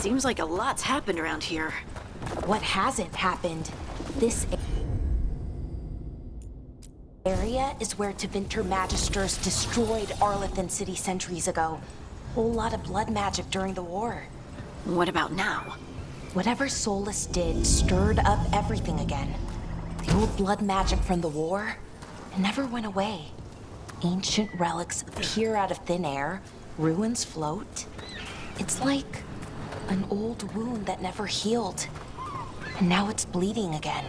Seems like a lot's happened around here. What hasn't happened? This area is where Tevinter Magisters destroyed Arlethan City centuries ago. Whole lot of blood magic during the war. What about now? Whatever Solus did stirred up everything again. The old blood magic from the war, it never went away. Ancient relics appear out of thin air, ruins float. It's like an old wound that never healed. And now it's bleeding again.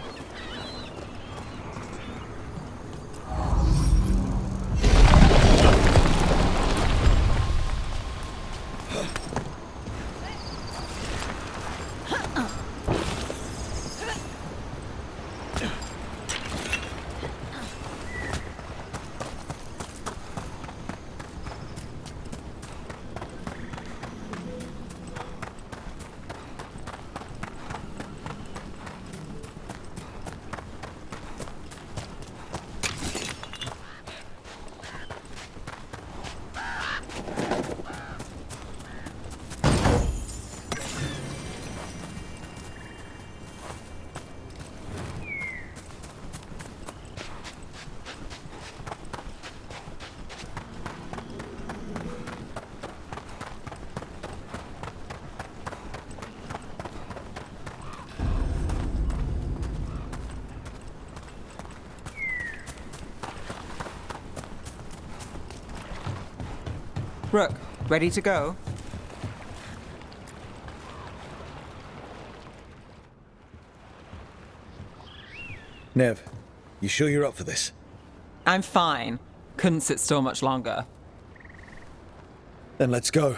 Rook, ready to go? Nev, you sure you're up for this? I'm fine. Couldn't sit still much longer. Then let's go.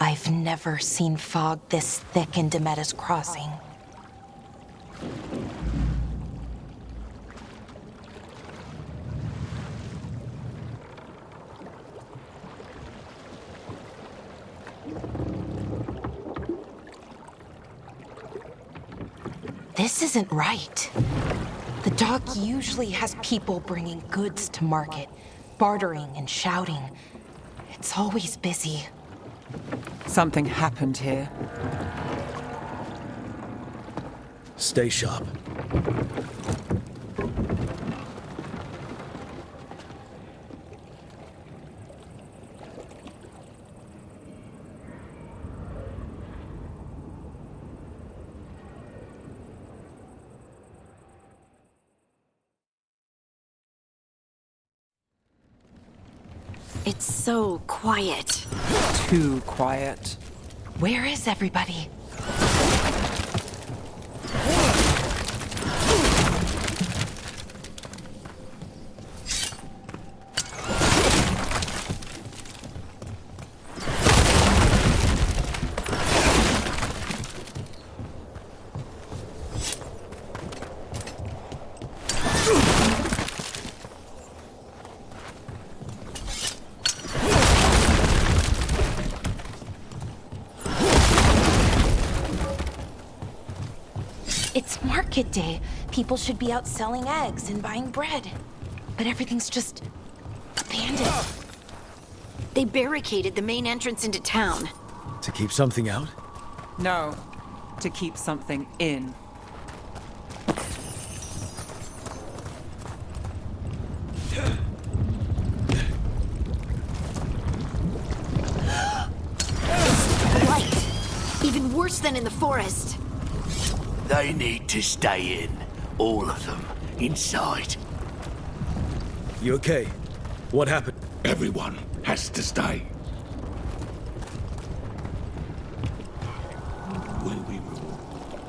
I've never seen fog this thick in Demetta's Crossing. This isn't right. The dock usually has people bringing goods to market, bartering and shouting. It's always busy. Something happened here. Stay sharp. It's so quiet. Too quiet. Where is everybody? It's market day. People should be out selling eggs and buying bread. But everything's just abandoned. They barricaded the main entrance into town. To keep something out? No, to keep something in. Light. Even worse than in the forest. They need to stay in. All of them. Inside. You okay? What happened? Everyone has to stay. Will we rule?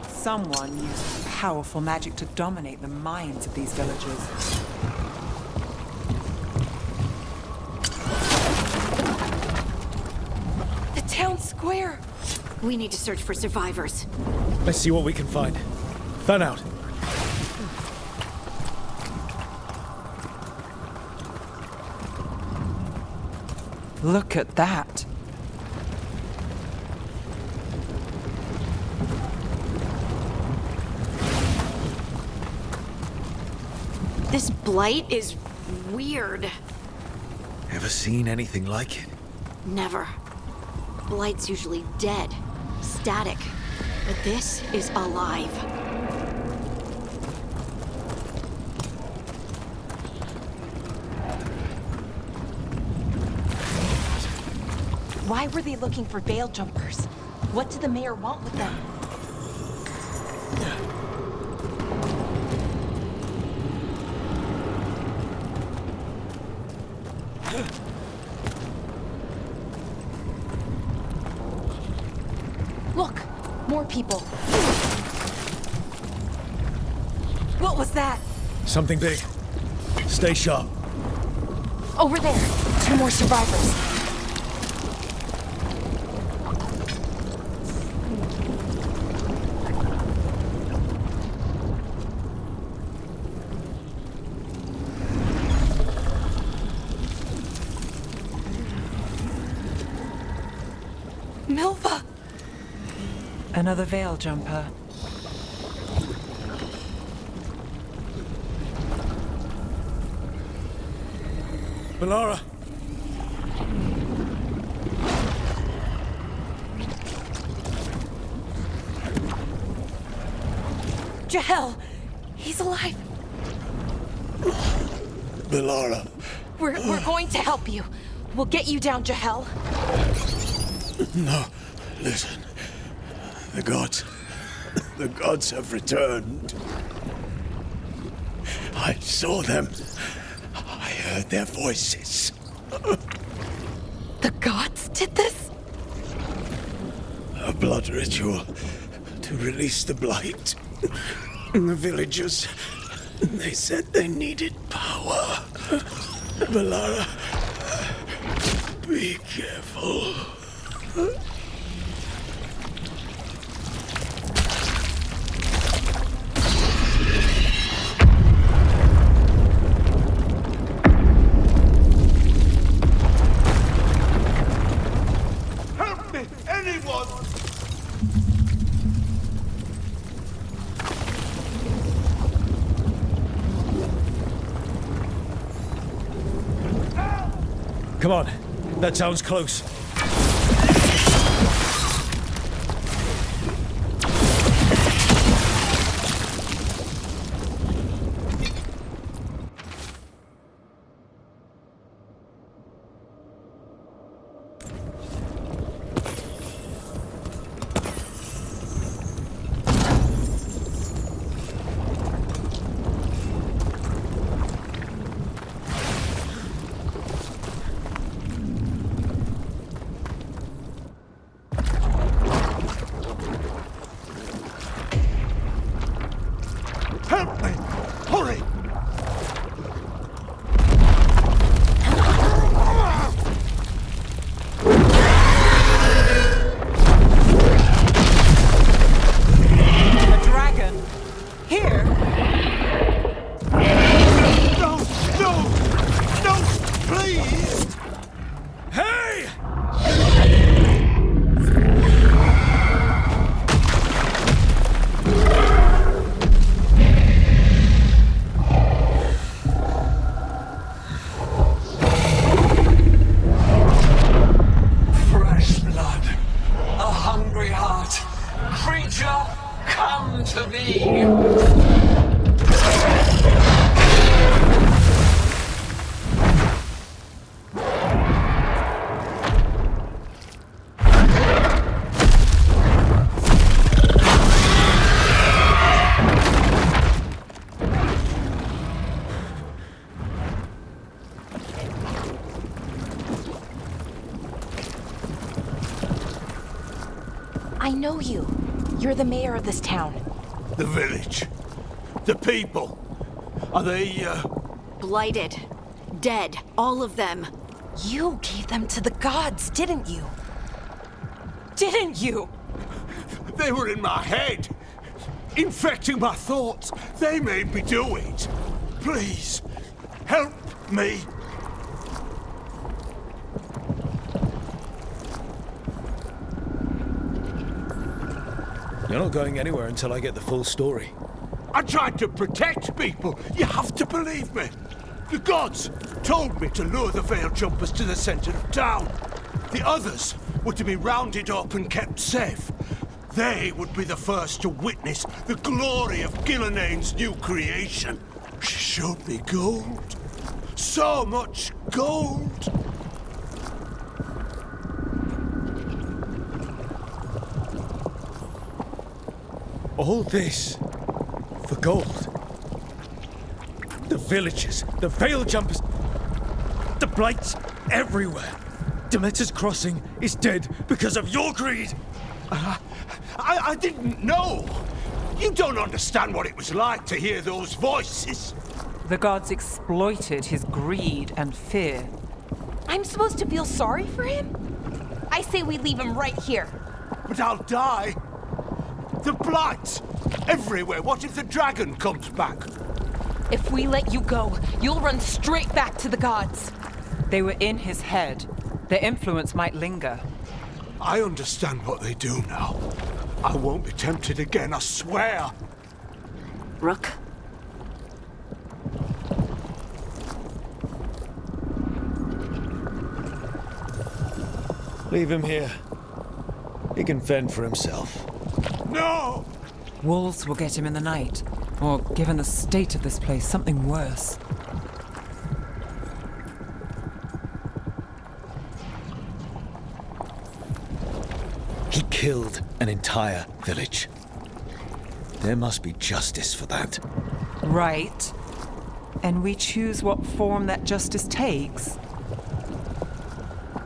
Someone used powerful magic to dominate the minds of these villagers. The town square! We need to search for survivors. Let's see what we can find. Fan out. Look at that. This blight is weird. Ever seen anything like it? Never. Blight's usually dead, static. But this is alive. Why were they looking for veil jumpers? What did the mayor want with them? Look, more people. What was that? Something big. Stay sharp. Over there. 2 more survivors. Milva! Another veil jumper. Melara! Jahel! He's alive! Melara! We're going to help you. We'll get you down, Jahel. No, listen. The gods have returned. I saw them. I heard their voices. The gods did this? A blood ritual to release the blight. The villagers, they said they needed power. Melara, be careful. Help me! Anyone! Come on. That sounds close. Help me! Hurry! A dragon? Here? No! No! No! Please! Hey! Fresh blood, a hungry heart. Creature, come to me. I know you. You're the mayor of this town. The village. The people. Are they, Blighted. Dead. All of them. You gave them to the gods, didn't you? Didn't you? They were in my head. Infecting my thoughts. They made me do it. Please, help me. You're not going anywhere until I get the full story. I tried to protect people. You have to believe me. The gods told me to lure the Veil Jumpers to the center of town. The others were to be rounded up and kept safe. They would be the first to witness the glory of Gillenane's new creation. She showed me gold. So much gold. All this for gold. The villagers, the Veil Jumpers, the Blights everywhere. Demeter's Crossing is dead because of your greed. I didn't know. You don't understand what it was like to hear those voices. The gods exploited his greed and fear. I'm supposed to feel sorry for him? I say we leave him right here. But I'll die. The Blights everywhere. What if the dragon comes back? If we let you go, you'll run straight back to the gods. They were in his head. Their influence might linger. I understand what they do now. I won't be tempted again, I swear. Rook. Leave him here. He can fend for himself. No! Wolves will get him in the night. Or, given the state of this place, something worse. He killed an entire village. There must be justice for that. Right. And we choose what form that justice takes.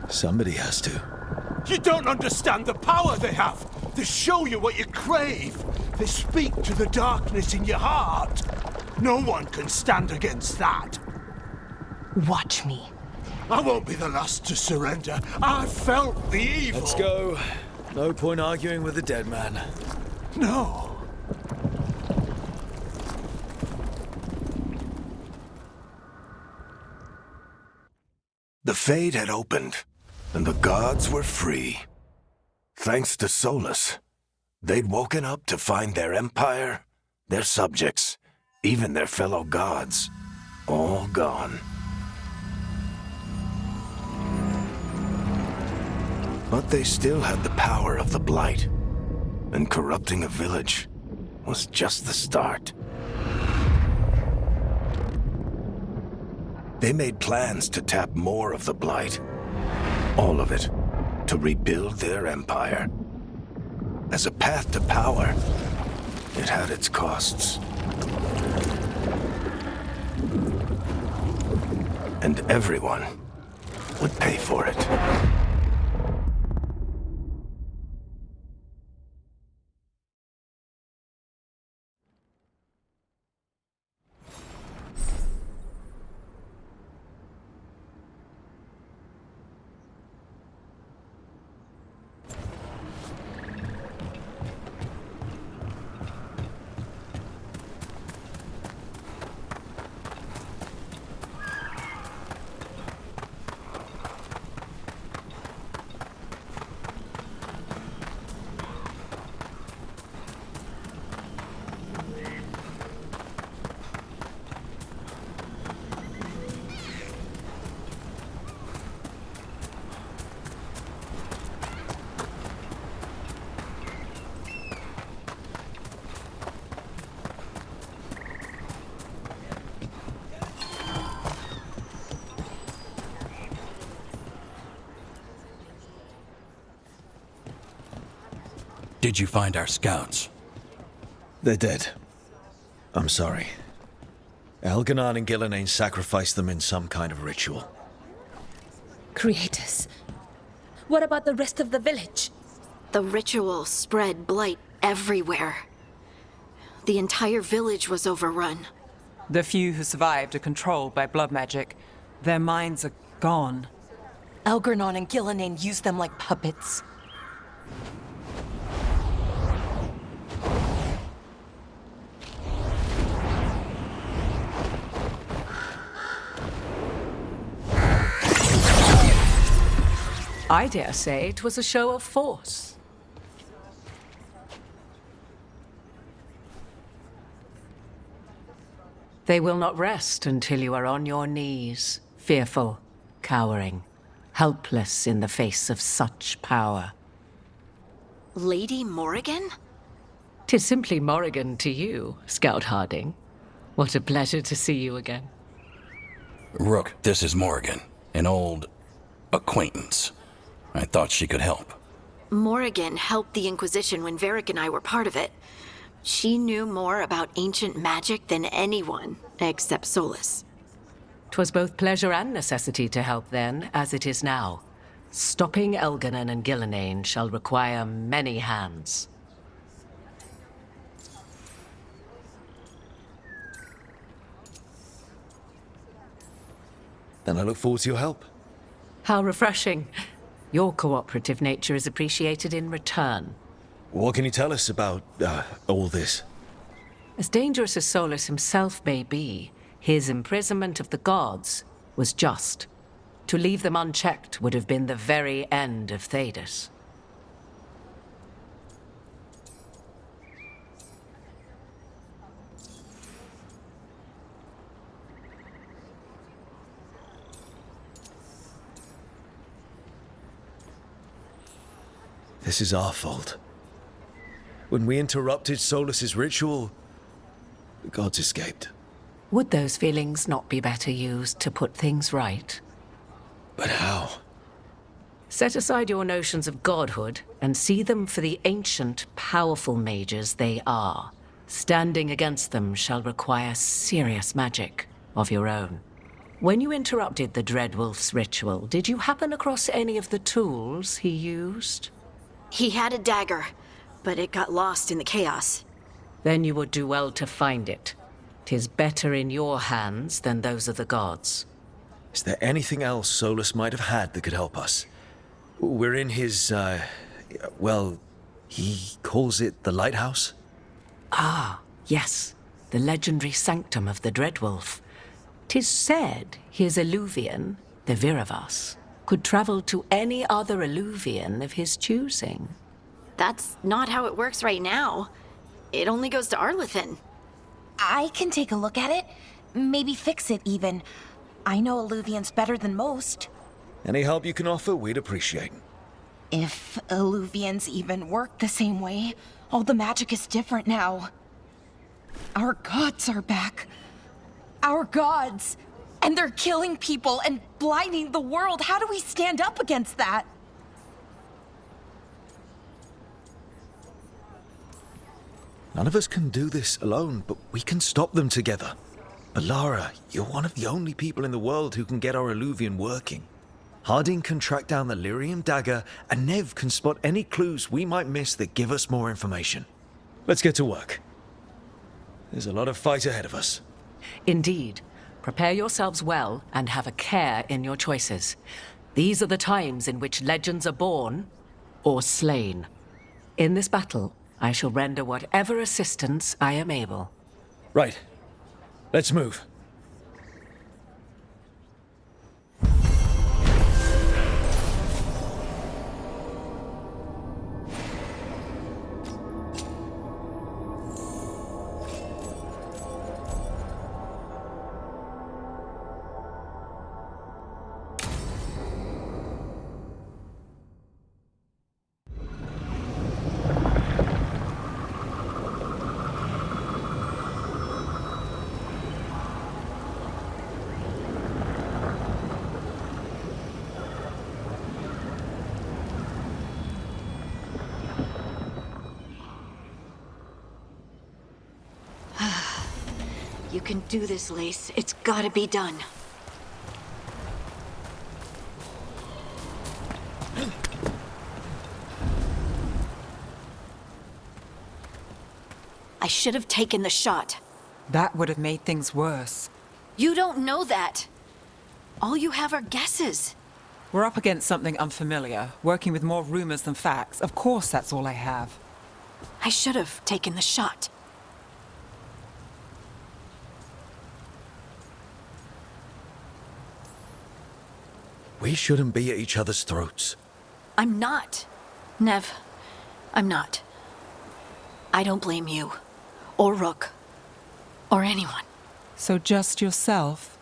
Somebody has to. You don't understand the power they have. They show you what you crave. They speak to the darkness in your heart. No one can stand against that. Watch me. I won't be the last to surrender. I felt the evil. Let's go. No point arguing with the dead man. No. The Fade had opened, and the gods were free. Thanks to Solus, they'd woken up to find their empire, their subjects, even their fellow gods, all gone. But they still had the power of the Blight, and corrupting a village was just the start. They made plans to tap more of the Blight, all of it, to rebuild their empire. As a path to power, it had its costs. And everyone would pay for it. Did you find our scouts? They're dead. I'm sorry. Elganon and Gillenane sacrificed them in some kind of ritual. Creators. What about the rest of the village? The ritual spread blight everywhere. The entire village was overrun. The few who survived are controlled by blood magic. Their minds are gone. Elgernon and Gillenane used them like puppets. I dare say it was a show of force. They will not rest until you are on your knees, fearful, cowering, helpless in the face of such power. Lady Morrigan? 'Tis simply Morrigan to you, Scout Harding. What a pleasure to see you again. Rook, this is Morrigan, an old acquaintance. I thought she could help. Morrigan helped the Inquisition when Varric and I were part of it. She knew more about ancient magic than anyone, except Solus. 'Twas both pleasure and necessity to help then, as it is now. Stopping Elganon and Gillenane shall require many hands. Then I look forward to your help. How refreshing. Your cooperative nature is appreciated in return. What can you tell us about, all this? As dangerous as Solus himself may be, his imprisonment of the gods was just. To leave them unchecked would have been the very end of Thedas. This is our fault. When we interrupted Solus's ritual, the gods escaped. Would those feelings not be better used to put things right? But how? Set aside your notions of godhood and see them for the ancient, powerful mages they are. Standing against them shall require serious magic of your own. When you interrupted the Dreadwolf's ritual, did you happen across any of the tools he used? He had a dagger, but it got lost in the chaos. Then you would do well to find it. 'Tis better in your hands than those of the gods. Is there anything else Solus might have had that could help us? We're in his, well, he calls it the lighthouse? Ah, yes. The legendary sanctum of the Dreadwolf. 'Tis said his Illuvian, the Viravas, could travel to any other Illuvian of his choosing. That's not how it works right now. It only goes to Arlethan. I can take a look at it. Maybe fix it, even. I know Illuvians better than most. Any help you can offer, we'd appreciate. If Illuvians even work the same way, all the magic is different now. Our gods are back. Our gods! And they're killing people and blinding the world. How do we stand up against that? None of us can do this alone, but we can stop them together. Alara, you're one of the only people in the world who can get our Illuvian working. Harding can track down the Lyrium dagger, and Nev can spot any clues we might miss that give us more information. Let's get to work. There's a lot of fight ahead of us. Indeed. Prepare yourselves well and have a care in your choices. These are the times in which legends are born or slain. In this battle, I shall render whatever assistance I am able. Right. Let's move. You can do this, Lace. It's gotta be done. I should have taken the shot. That would have made things worse. You don't know that. All you have are guesses. We're up against something unfamiliar, working with more rumors than facts. Of course, that's all I have. I should have taken the shot. We shouldn't be at each other's throats. I'm not. Nev, I'm not. I don't blame you, or Rook, or anyone. So just yourself?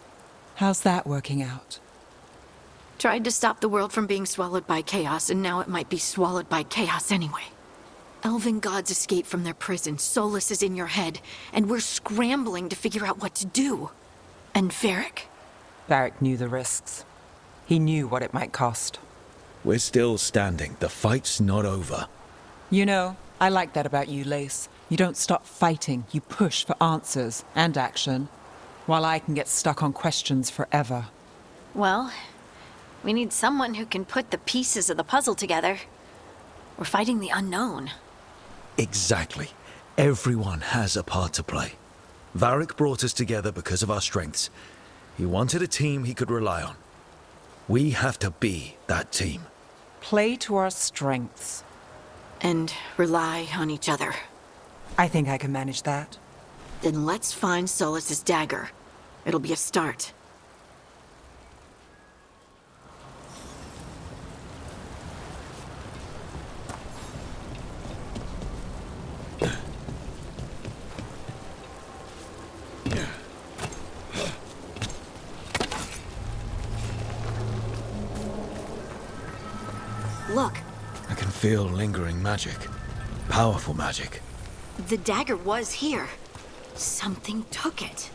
How's that working out? Tried to stop the world from being swallowed by chaos, and now it might be swallowed by chaos anyway. Elven gods escape from their prison, Solus is in your head, and we're scrambling to figure out what to do. And Varric? Varric knew the risks. He knew what it might cost. We're still standing. The fight's not over. You know, I like that about you, Lace. You don't stop fighting. You push for answers and action, while I can get stuck on questions forever. Well, we need someone who can put the pieces of the puzzle together. We're fighting the unknown. Exactly. Everyone has a part to play. Varric brought us together because of our strengths. He wanted a team he could rely on. We have to be that team. Play to our strengths. And rely on each other. I think I can manage that. Then let's find Solus's dagger. It'll be a start. Look, I can feel lingering magic. Powerful magic. the dagger was here. Something took it.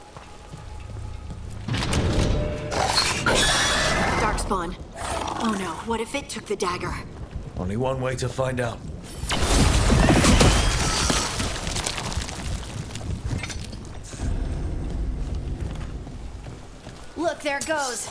Darkspawn. Oh no, what if it took the dagger? Only one way to find out. Look, there it goes.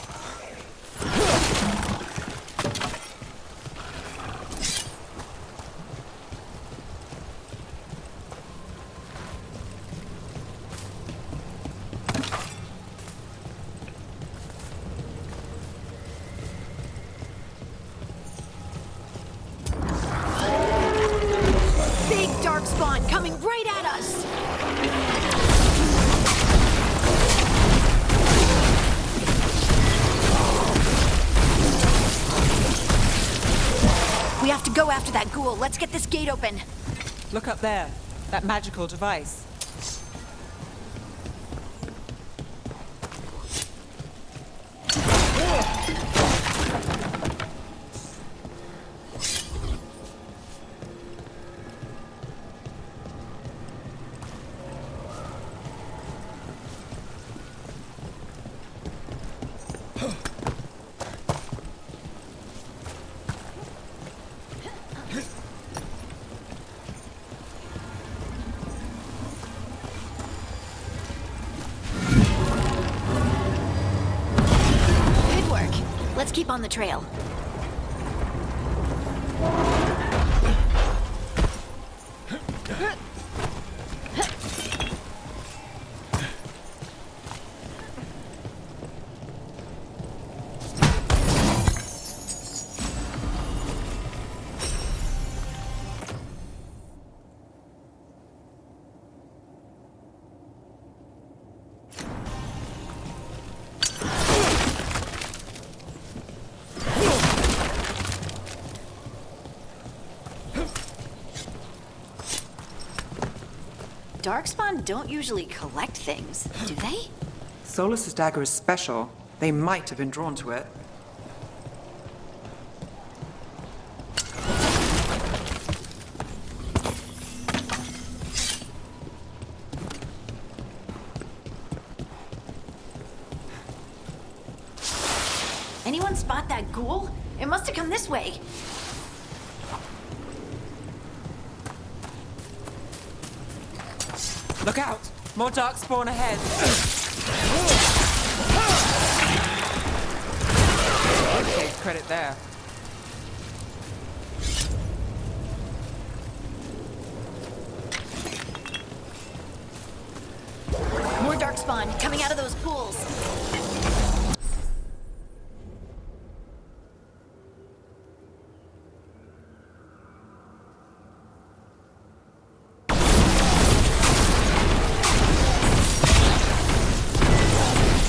Big Darkspawn coming right at us! We have to go after that ghoul. Let's get this gate open. Look up there. That magical device. Good work. Let's keep on the trail. Darkspawn don't usually collect things, do they? Solus's dagger is special. They might have been drawn to it. Anyone spot that ghoul? It must have come this way. Look out! More darkspawn ahead. Take credit there. More Darkspawn coming out of those pools.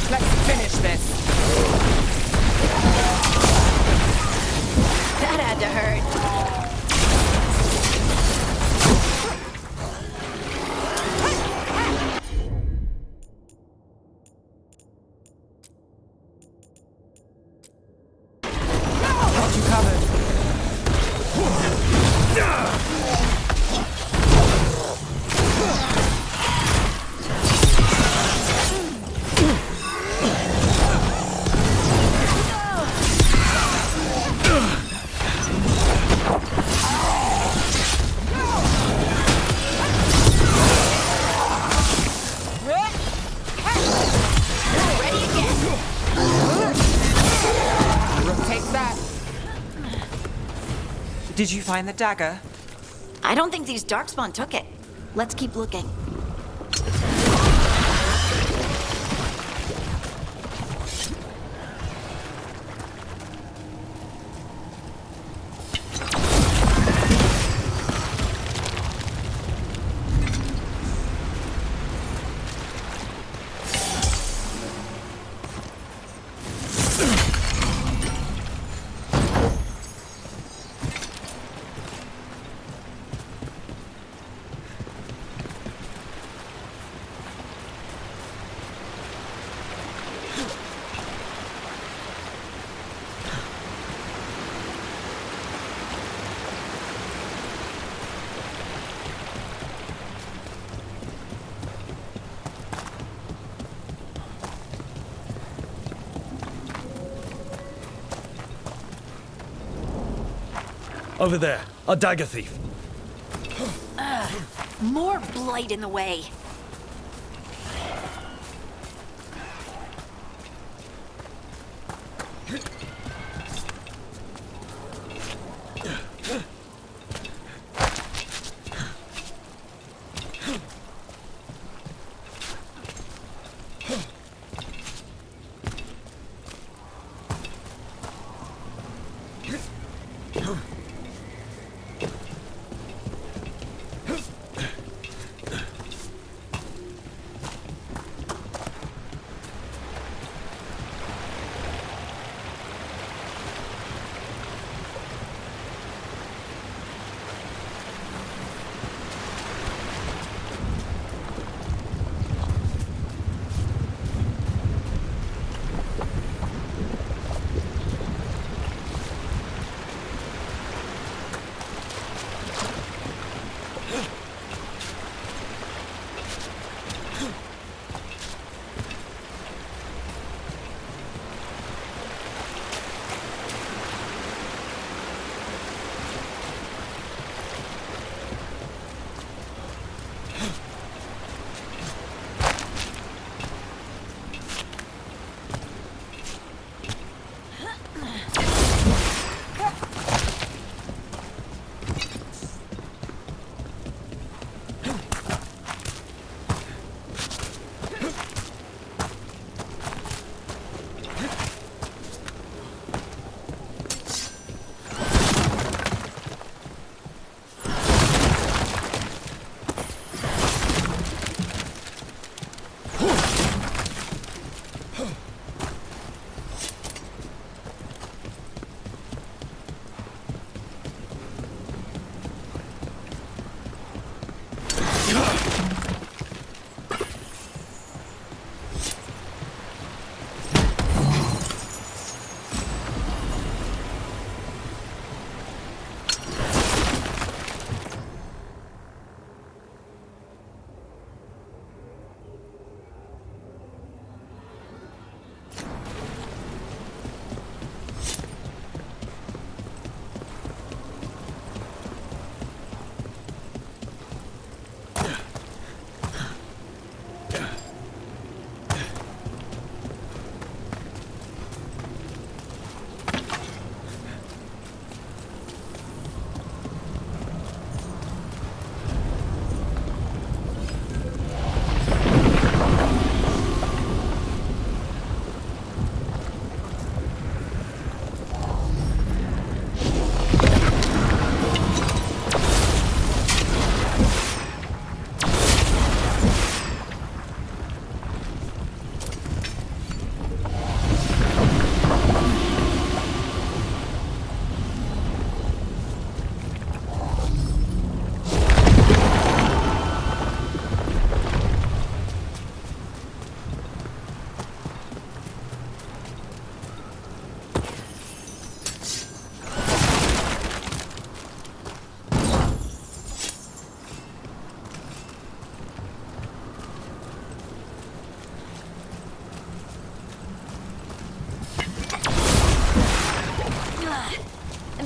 Let's finish this. That had to hurt. Did you find the dagger? I don't think these Darkspawn took it. Let's keep looking. Over there, a dagger thief. More blight in the way.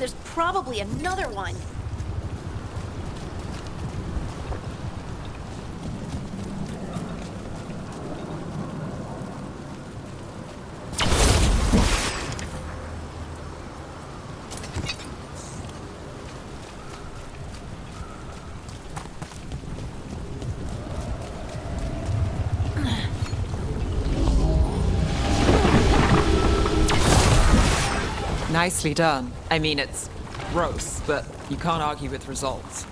There's probably another one. Nicely done. I mean, it's gross, but you can't argue with results.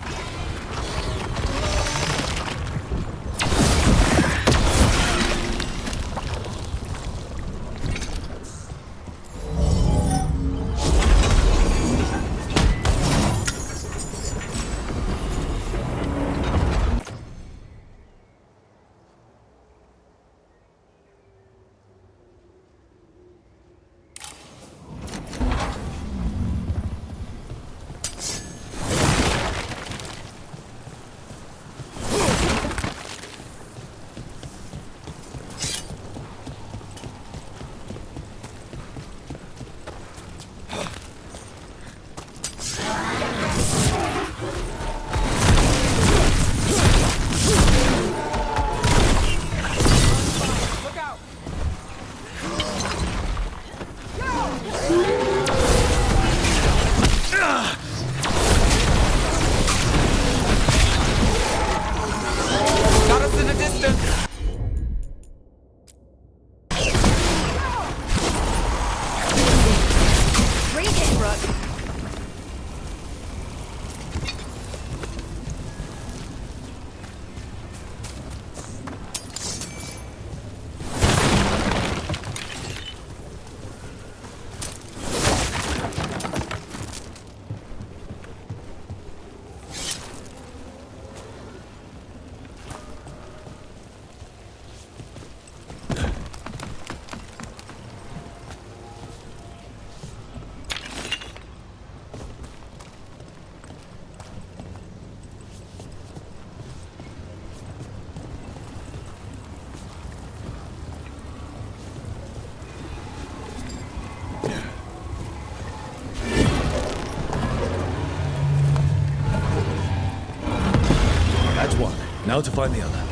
That's one. Now to find the other.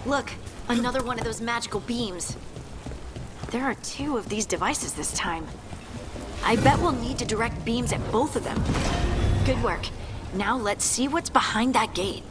Look, another one of those magical beams. There are 2 of these devices this time. I bet we'll need to direct beams at both of them. Good work. Now let's see what's behind that gate.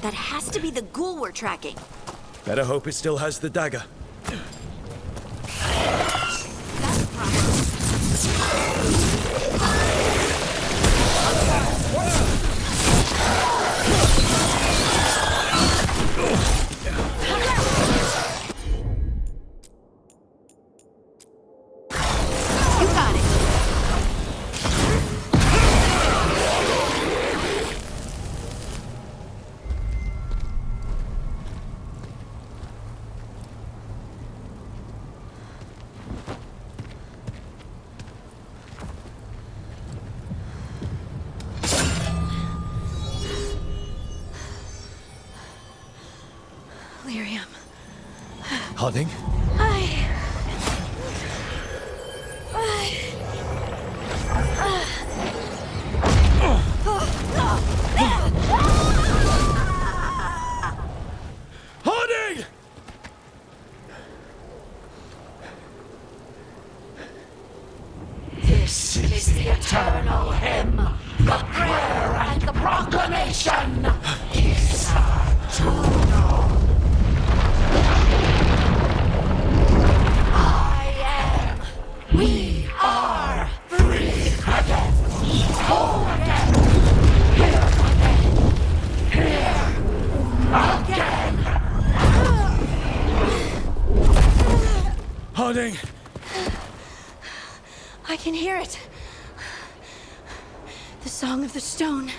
That has to be the ghoul we're tracking. Better hope it still has the dagger. That's the problem. You got it. Lyrium. Harding? Harding! This is the eternal hymn, the prayer and the proclamation. I am. We are free again. Whole again. Here again. Harding! I can hear it. The Song of the Stone.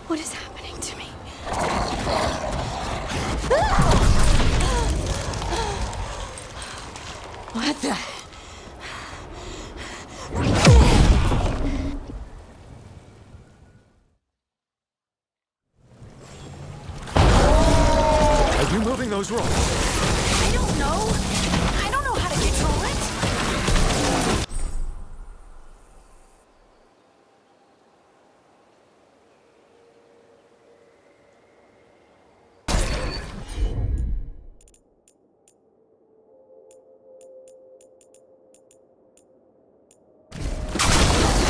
What is happening to me? What the? Are you moving those rocks? I don't know. I don't know how to control it.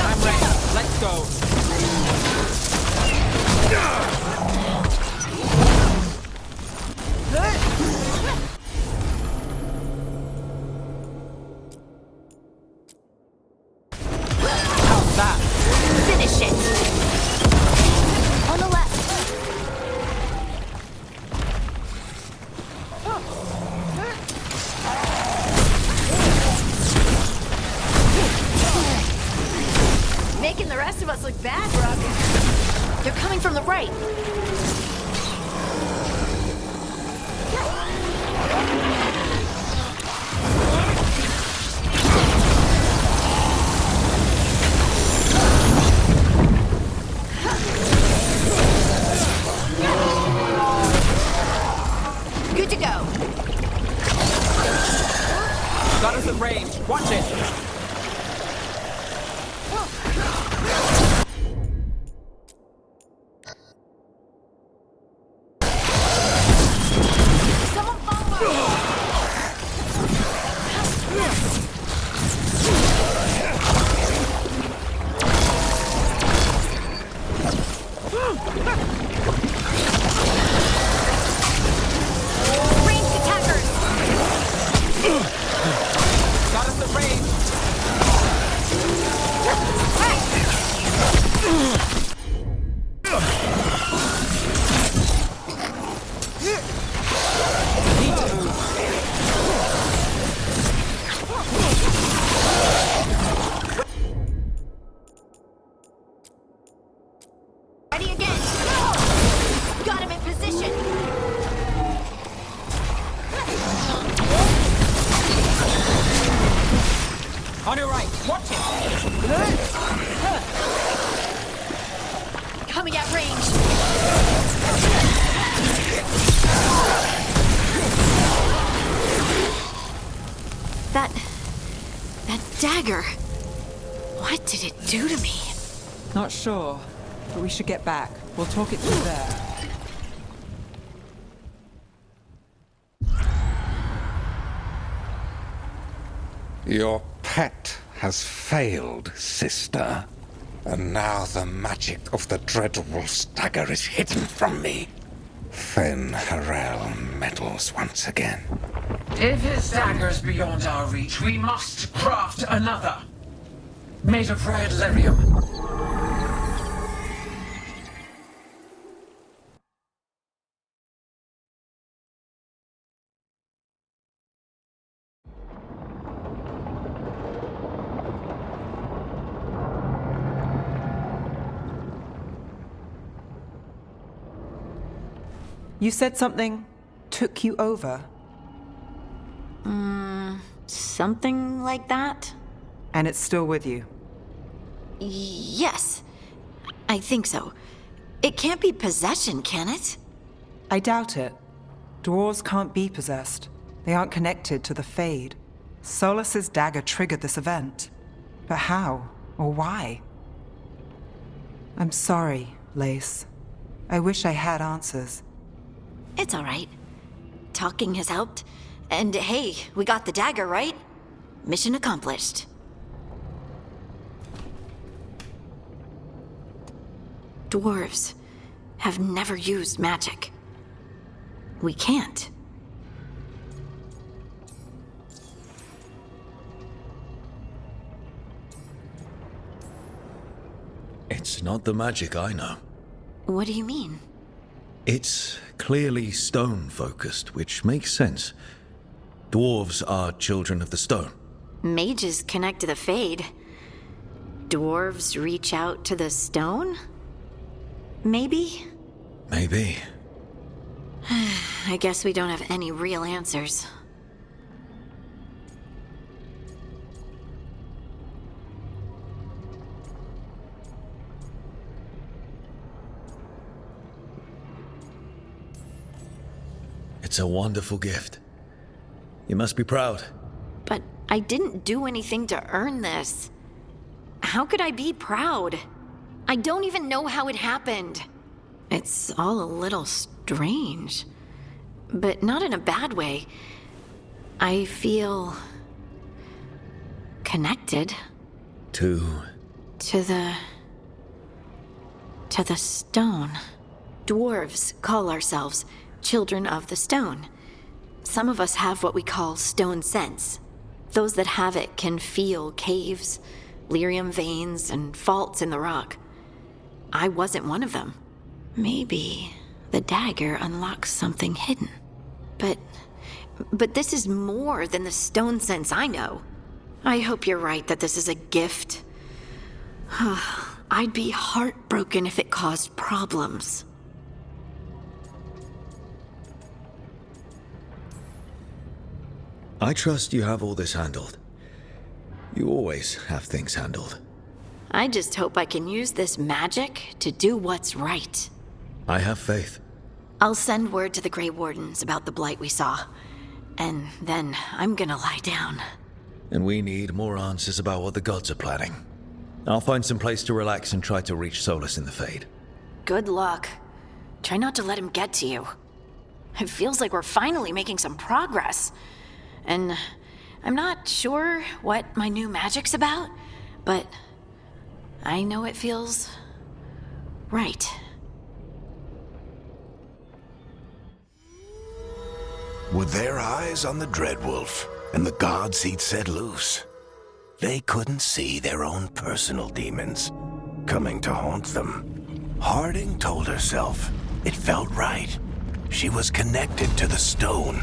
I'm ready. Let's go. How's that? Finish it. On the left. Making the rest of us look bad, Rook. They're coming from the right. Good to go. Got us at range. Watch it. Someone follow us. Ranged attackers. Got us at range. Need to move. Ready again. Got him in position. On your right. Watch it. Coming at range. That dagger. What did it do to me? Not sure, but we should get back. We'll talk it through there. Your pet has failed, sister. And now the magic of the Dreadwolf's dagger is hidden from me. Fen Harel meddles once again. If his dagger's beyond our reach, we must craft another. Made of red lyrium. You said something took you over, Something like that? and it's still with you. Yes. I think so. It can't be possession, can it? I doubt it. Dwarves can't be possessed. They aren't connected to the Fade. Solus's dagger triggered this event. But how? Or why? I'm sorry, Lace. I wish I had answers. It's all right. Talking has helped. And hey, we got the dagger, right? Mission accomplished. Dwarves have never used magic. We can't. It's not the magic I know. What do you mean? It's clearly stone-focused, which makes sense. Dwarves are children of the stone. Mages connect to the Fade. Dwarves reach out to the stone? Maybe? Maybe. I guess we don't have any real answers. It's a wonderful gift. You must be proud. But I didn't do anything to earn this. How could I be proud? I don't even know how it happened. It's all a little strange. But not in a bad way. I feel... connected. To the stone. Dwarves call ourselves children of the stone. Some of us have what we call stone sense. Those that have it can feel caves, lyrium veins, and faults in the rock. I wasn't one of them. Maybe the dagger unlocks something hidden. But this is more than the stone sense I know. I hope you're right that this is a gift. I'd be heartbroken if it caused problems. I trust you have all this handled. You always have things handled. I just hope I can use this magic to do what's right. I have faith. I'll send word to the Grey Wardens about the blight we saw. And then I'm gonna lie down. And we need more answers about what the gods are planning. I'll find some place to relax and try to reach Solus in the Fade. Good luck. Try not to let him get to you. It feels like we're finally making some progress. And I'm not sure what my new magic's about, but I know it feels right. With their eyes on the Dreadwolf and the gods he'd set loose, they couldn't see their own personal demons coming to haunt them. Harding told herself it felt right. She was connected to the stone,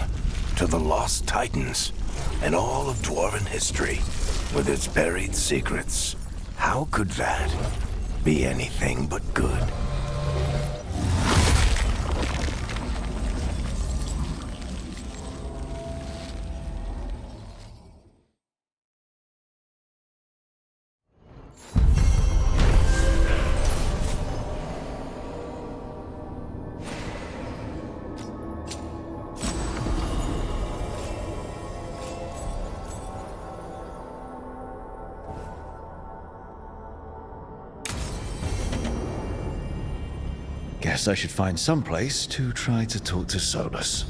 to the lost titans, and all of dwarven history with its buried secrets. How could that be anything but good? Guess I should find some place to try to talk to Solus.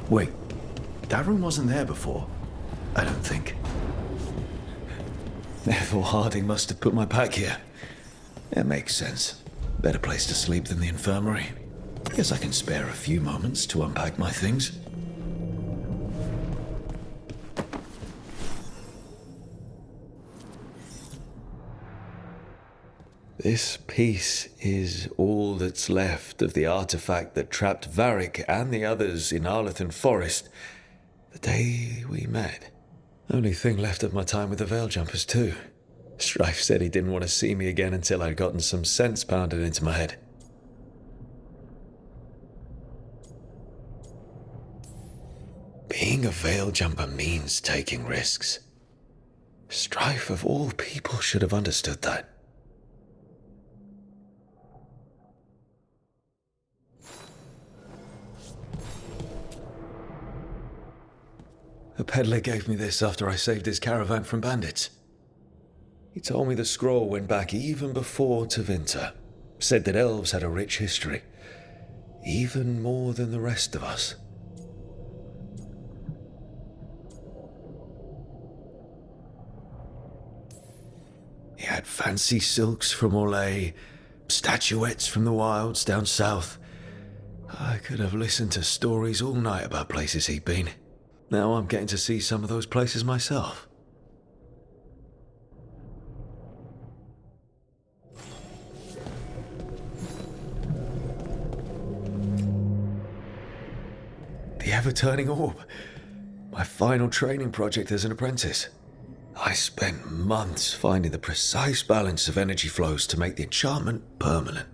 Wait, that room wasn't there before? I don't think. Therefore, Harding must have put my pack here. It makes sense. Better place to sleep than the infirmary. Guess I can spare a few moments to unpack my things. This piece is all that's left of the artifact that trapped Varric and the others in Arlethan Forest the day we met. Only thing left of my time with the Veiljumpers, too. Strife said he didn't want to see me again until I'd gotten some sense pounded into my head. Being a Veiljumper means taking risks. Strife, of all people, should have understood that. A peddler gave me this after I saved his caravan from bandits. He told me the scroll went back even before Tevinter. Said that elves had a rich history, even more than the rest of us. He had fancy silks from Orlais, statuettes from the wilds down south. I could have listened to stories all night about places he'd been. Now I'm getting to see some of those places myself. The ever-turning orb. My final training project as an apprentice. I spent months finding the precise balance of energy flows to make the enchantment permanent.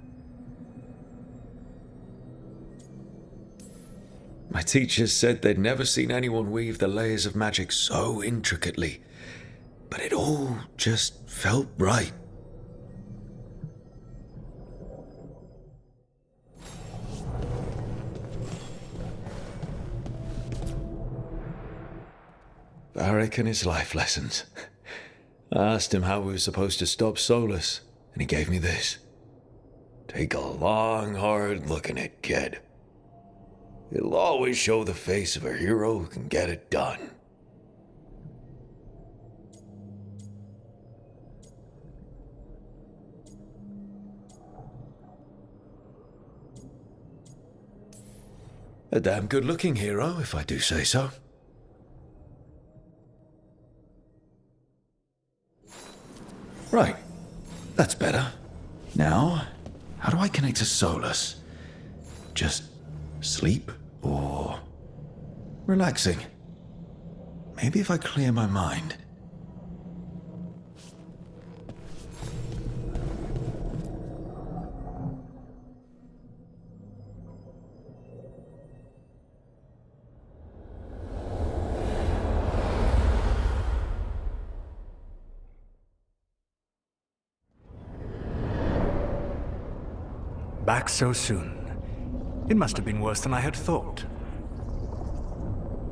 My teachers said they'd never seen anyone weave the layers of magic so intricately, but it all just felt right. Varric and his life lessons. I asked him how we were supposed to stop Solus, and he gave me this. Take a long, hard look at it, kid. It'll always show the face of a hero who can get it done. A damn good-looking hero, if I do say so. Right. That's better. Now, how do I connect to Solus? Just sleep or relaxing? Maybe if I clear my mind. Back so soon. It must have been worse than I had thought.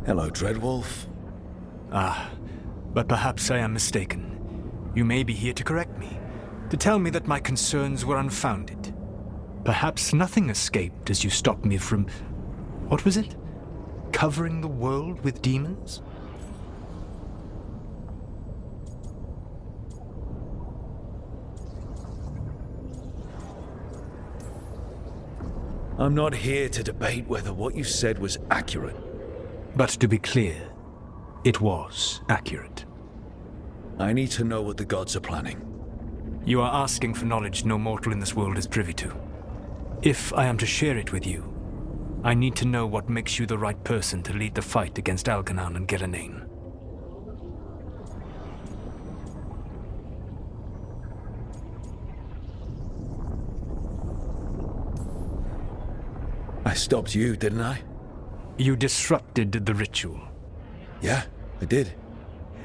Hello, Dreadwolf. Ah, but perhaps I am mistaken. You may be here to correct me, to tell me that my concerns were unfounded. Perhaps nothing escaped as you stopped me from... what was it? Covering the world with demons? I'm not here to debate whether what you said was accurate. But to be clear, it was accurate. I need to know what the gods are planning. You are asking for knowledge no mortal in this world is privy to. If I am to share it with you, I need to know what makes you the right person to lead the fight against Algernon and Gillenane. I stopped you, didn't I? You disrupted the ritual. Yeah, I did.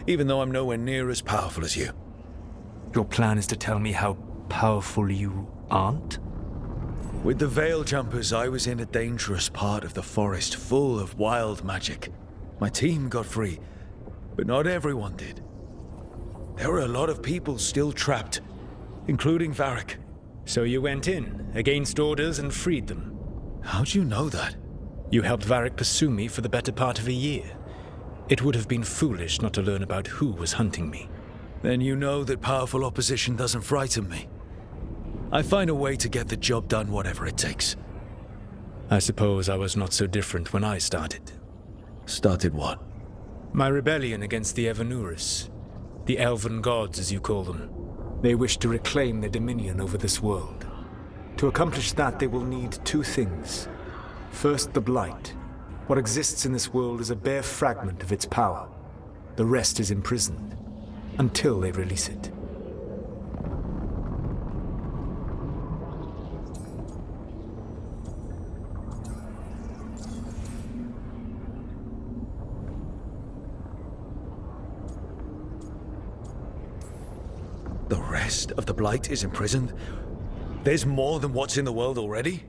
Even though I'm nowhere near as powerful as you. Your plan is to tell me how powerful you aren't? With the Veiljumpers, I was in a dangerous part of the forest full of wild magic. My team got free, but not everyone did. There were a lot of people still trapped, including Varric. So you went in, against orders, and freed them? How'd you know that? You helped Varric pursue me for the better part of a year. It would have been foolish not to learn about who was hunting me. Then you know that powerful opposition doesn't frighten me. I find a way to get the job done, whatever it takes. I suppose I was not so different when I started. Started what? My rebellion against the Evanuris. The elven gods, as you call them. They wish to reclaim their dominion over this world. To accomplish that, they will need two things. First, the Blight. What exists in this world is a bare fragment of its power. The rest is imprisoned, until they release it. The rest of the Blight is imprisoned? There's more than what's in the world already?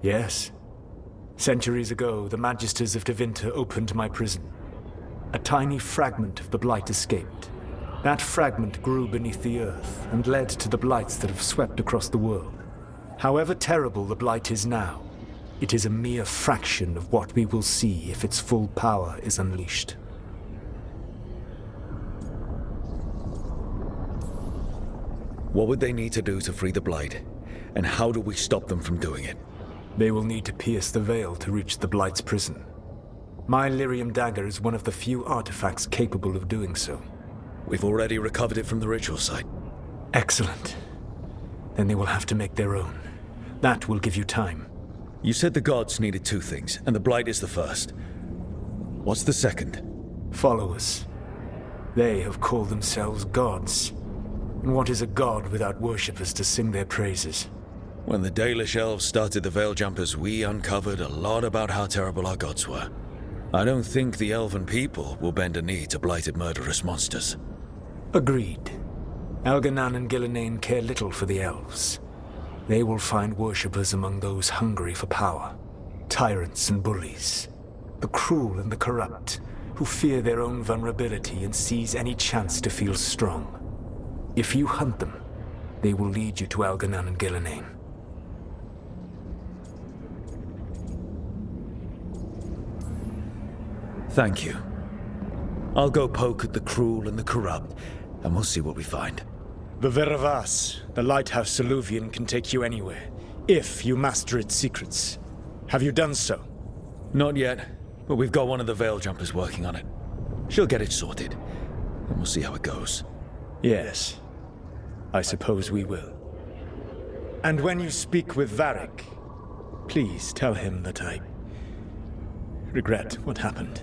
Yes. Centuries ago, the Magisters of Tevinter opened my prison. A tiny fragment of the Blight escaped. That fragment grew beneath the earth and led to the Blights that have swept across the world. However terrible the Blight is now, it is a mere fraction of what we will see if its full power is unleashed. What would they need to do to free the Blight? And how do we stop them from doing it? They will need to pierce the veil to reach the Blight's prison. My lyrium dagger is one of the few artifacts capable of doing so. We've already recovered it from the ritual site. Excellent. Then they will have to make their own. That will give you time. You said the gods needed two things, and the Blight is the first. What's the second? Followers. They have called themselves gods. And what is a god without worshippers to sing their praises? When the Dalish elves started the Veil Jumpers, we uncovered a lot about how terrible our gods were. I don't think the elven people will bend a knee to blighted murderous monsters. Agreed. Elganan and Gillenane care little for the elves. They will find worshippers among those hungry for power. Tyrants and bullies. The cruel and the corrupt, who fear their own vulnerability and seize any chance to feel strong. If you hunt them, they will lead you to Elganan and Gillenane. Thank you. I'll go poke at the cruel and the corrupt, and we'll see what we find. The Veravas, the lighthouse Soluvian, can take you anywhere, if you master its secrets. Have you done so? Not yet, but we've got one of the Veil Jumpers working on it. She'll get it sorted, and we'll see how it goes. Yes, I suppose we will. And when you speak with Varric, please tell him that I regret what happened.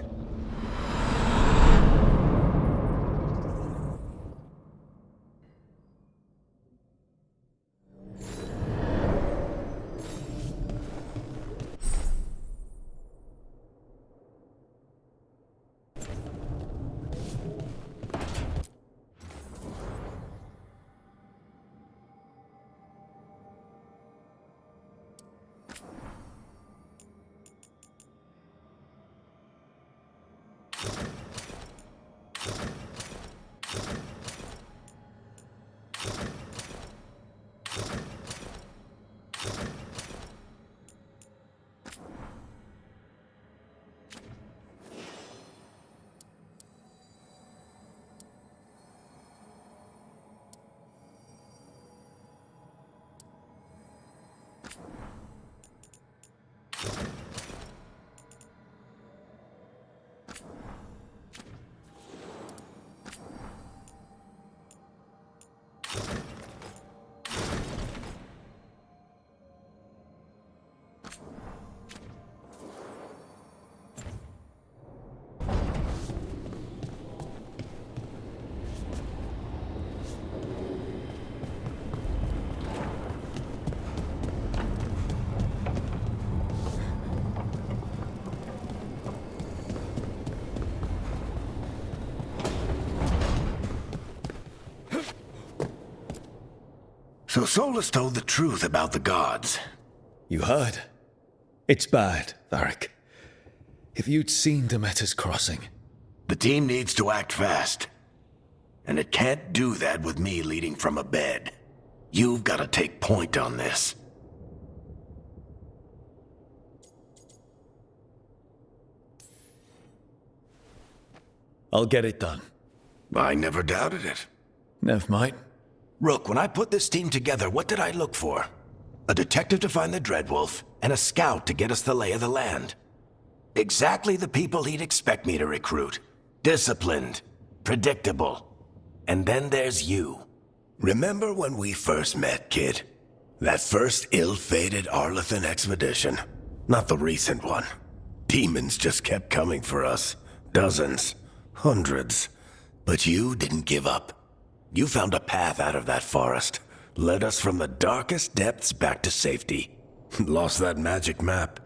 So Solus told the truth about the gods. You heard? It's bad, Varric. If you'd seen Demeter's crossing... The team needs to act fast. And it can't do that with me leading from a bed. You've got to take point on this. I'll get it done. I never doubted it. Never mind. Rook, when I put this team together, what did I look for? A detective to find the Dreadwolf, and a scout to get us the lay of the land. Exactly the people he'd expect me to recruit. Disciplined, predictable. And then there's you. Remember when we first met, kid? That first ill-fated Arlathan expedition. Not the recent one. Demons just kept coming for us. Dozens. Hundreds. But you didn't give up. You found a path out of that forest. Led us from the darkest depths back to safety. Lost that magic map.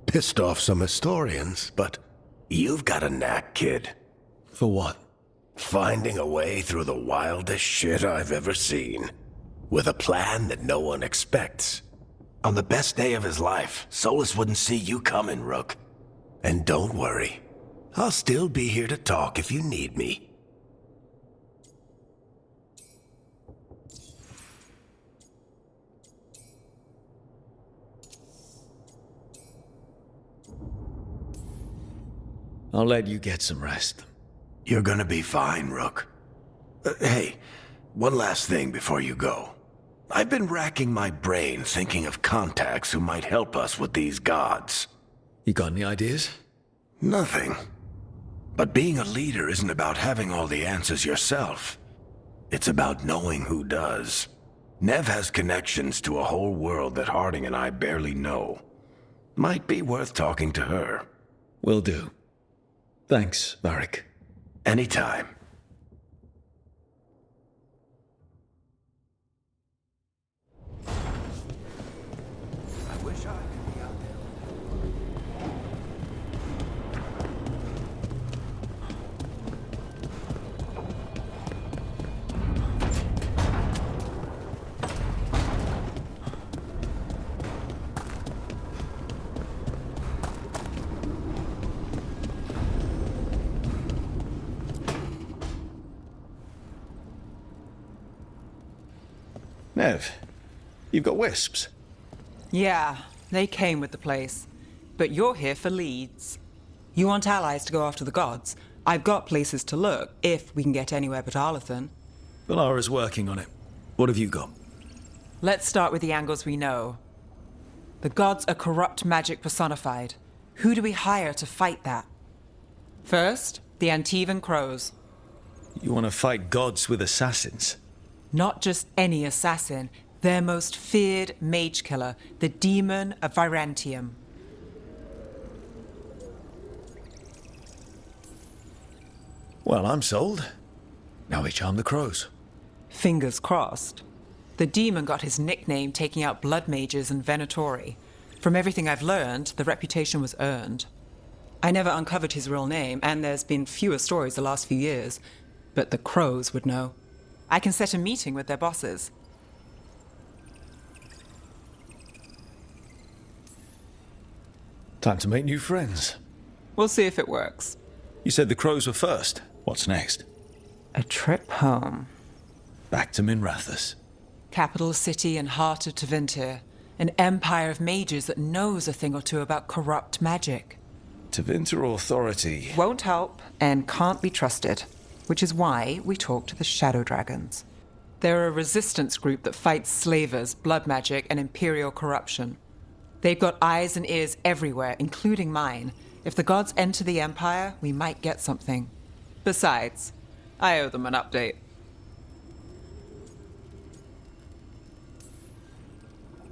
Pissed off some historians, but you've got a knack, kid. For what? Finding a way through the wildest shit I've ever seen. With a plan that no one expects. On the best day of his life, Solus wouldn't see you coming, Rook. And don't worry. I'll still be here to talk if you need me. I'll let you get some rest. You're gonna be fine, Rook. Hey, one last thing before you go. I've been racking my brain thinking of contacts who might help us with these gods. You got any ideas? Nothing. But being a leader isn't about having all the answers yourself. It's about knowing who does. Nev has connections to a whole world that Harding and I barely know. Might be worth talking to her. Will do. Thanks, Varric. Anytime. I wish I could be out there. Nev, you've got wisps. Yeah, they came with the place. But you're here for leads. You want allies to go after the gods? I've got places to look, if we can get anywhere but Arlathan. Valara's working on it. What have you got? Let's start with the angles we know. The gods are corrupt magic personified. Who do we hire to fight that? First, the Antivan Crows. You want to fight gods with assassins? Not just any assassin, their most feared mage killer, the Demon of Virantium. Well, I'm sold. Now we charm the crows. Fingers crossed. The demon got his nickname taking out blood mages and Venatori. From everything I've learned, the reputation was earned. I never uncovered his real name, and there's been fewer stories the last few years, but the crows would know. I can set a meeting with their bosses. Time to make new friends. We'll see if it works. You said the crows were first. What's next? A trip home. Back to Minrathous. Capital city and heart of Tevinter. An empire of mages that knows a thing or two about corrupt magic. Tevinter authority. Won't help and can't be trusted. Which is why we talk to the Shadow Dragons. They're a resistance group that fights slavers, blood magic, and imperial corruption. They've got eyes and ears everywhere, including mine. If the gods enter the Empire, we might get something. Besides, I owe them an update.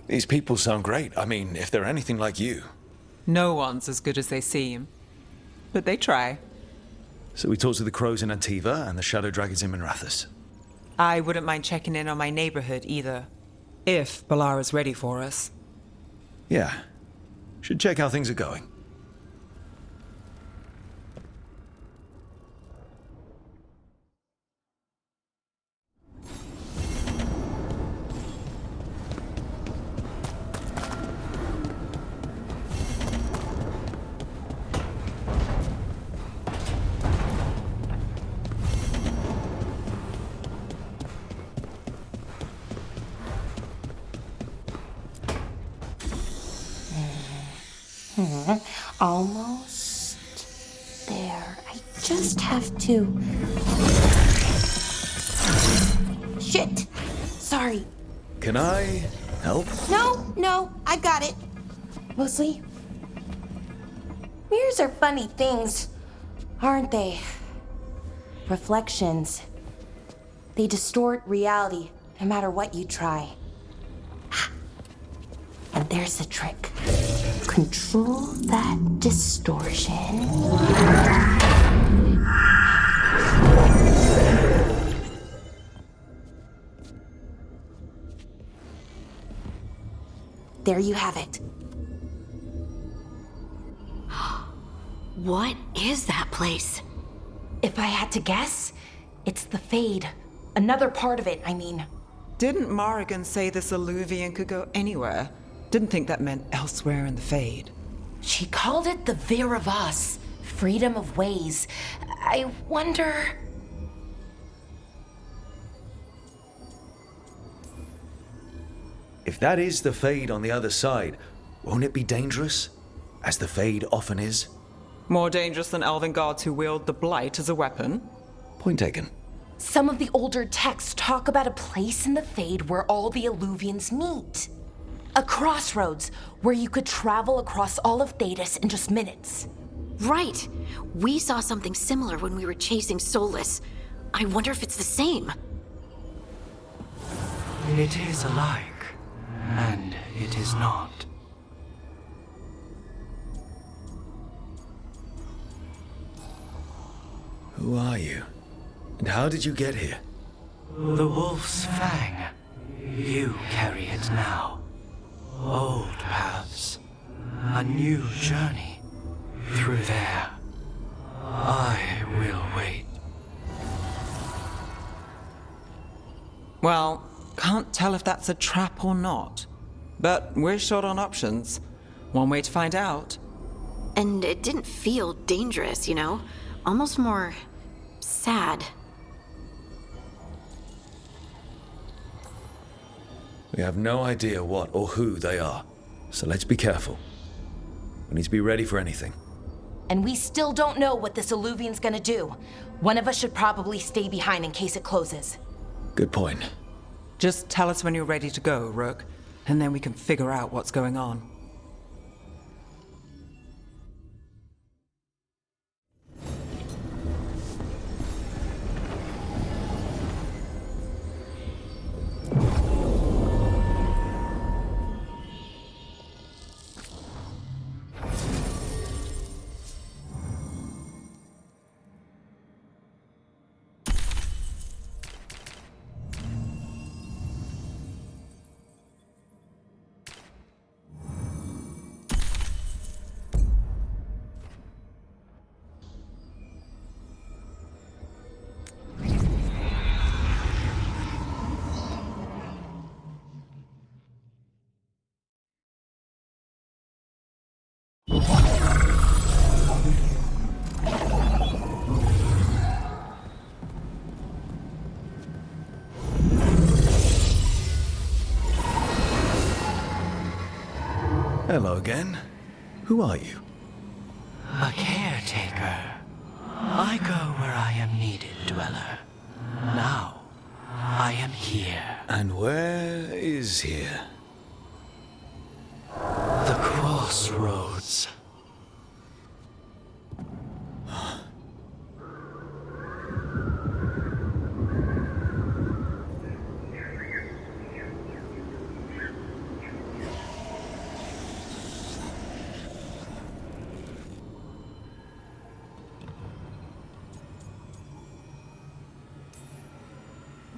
These people sound great. I mean, if they're anything like you. No one's as good as they seem. But they try. So we talk to the crows in Antiva and the Shadow Dragons in Minrathous. I wouldn't mind checking in on my neighborhood either. If Balara's ready for us. Yeah. Should check how things are going. Almost there. I just have to... Shit! Sorry. Can I help? No, I've got it. Mostly, mirrors are funny things, aren't they? Reflections. They distort reality, no matter what you try. And there's the trick. Control that distortion. There you have it. What is that place? If I had to guess, it's the Fade. Another part of it, I mean. Didn't Morrigan say this Illuvian could go anywhere? Didn't think that meant elsewhere in the Fade. She called it the Viravas, freedom of ways. I wonder... If that is the Fade on the other side, won't it be dangerous? As the Fade often is? More dangerous than elven guards who wield the Blight as a weapon? Point taken. Some of the older texts talk about a place in the Fade where all the Illuvians meet. A crossroads where you could travel across all of Thedas in just minutes. Right. We saw something similar when we were chasing Solus. I wonder if it's the same. It is alike, and it is not. Who are you? And how did you get here? The Wolf's Fang. You carry it now. Old paths. A new journey. Through there. I will wait. Well, can't tell if that's a trap or not. But we're short on options. One way to find out. And it didn't feel dangerous, you know? Almost more... sad. We have no idea what or who they are, so let's be careful. We need to be ready for anything. And we still don't know what this Illuvian's gonna do. One of us should probably stay behind in case it closes. Good point. Just tell us when you're ready to go, Rook, and then we can figure out what's going on. Hello again. Who are you? A caretaker. I go where I am needed, Dweller. Now, I am here. And where is here? The crossroads.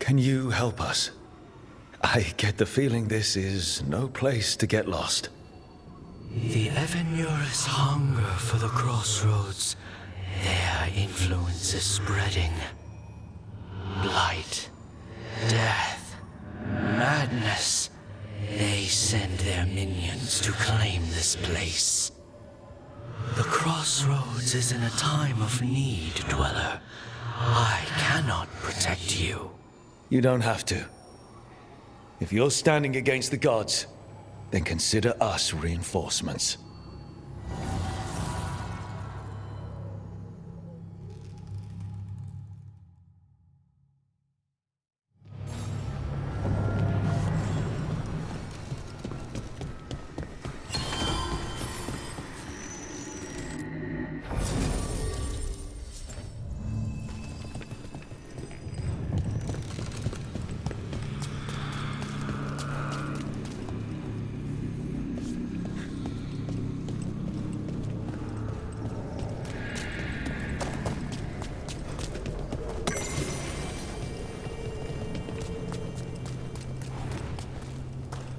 Can you help us? I get the feeling this is no place to get lost. The Evenurus hunger for the crossroads. Their influence is spreading. Blight, death, madness. They send their minions to claim this place. The crossroads is in a time of need, Dweller. I cannot protect you. You don't have to. If you're standing against the gods, then consider us reinforcements.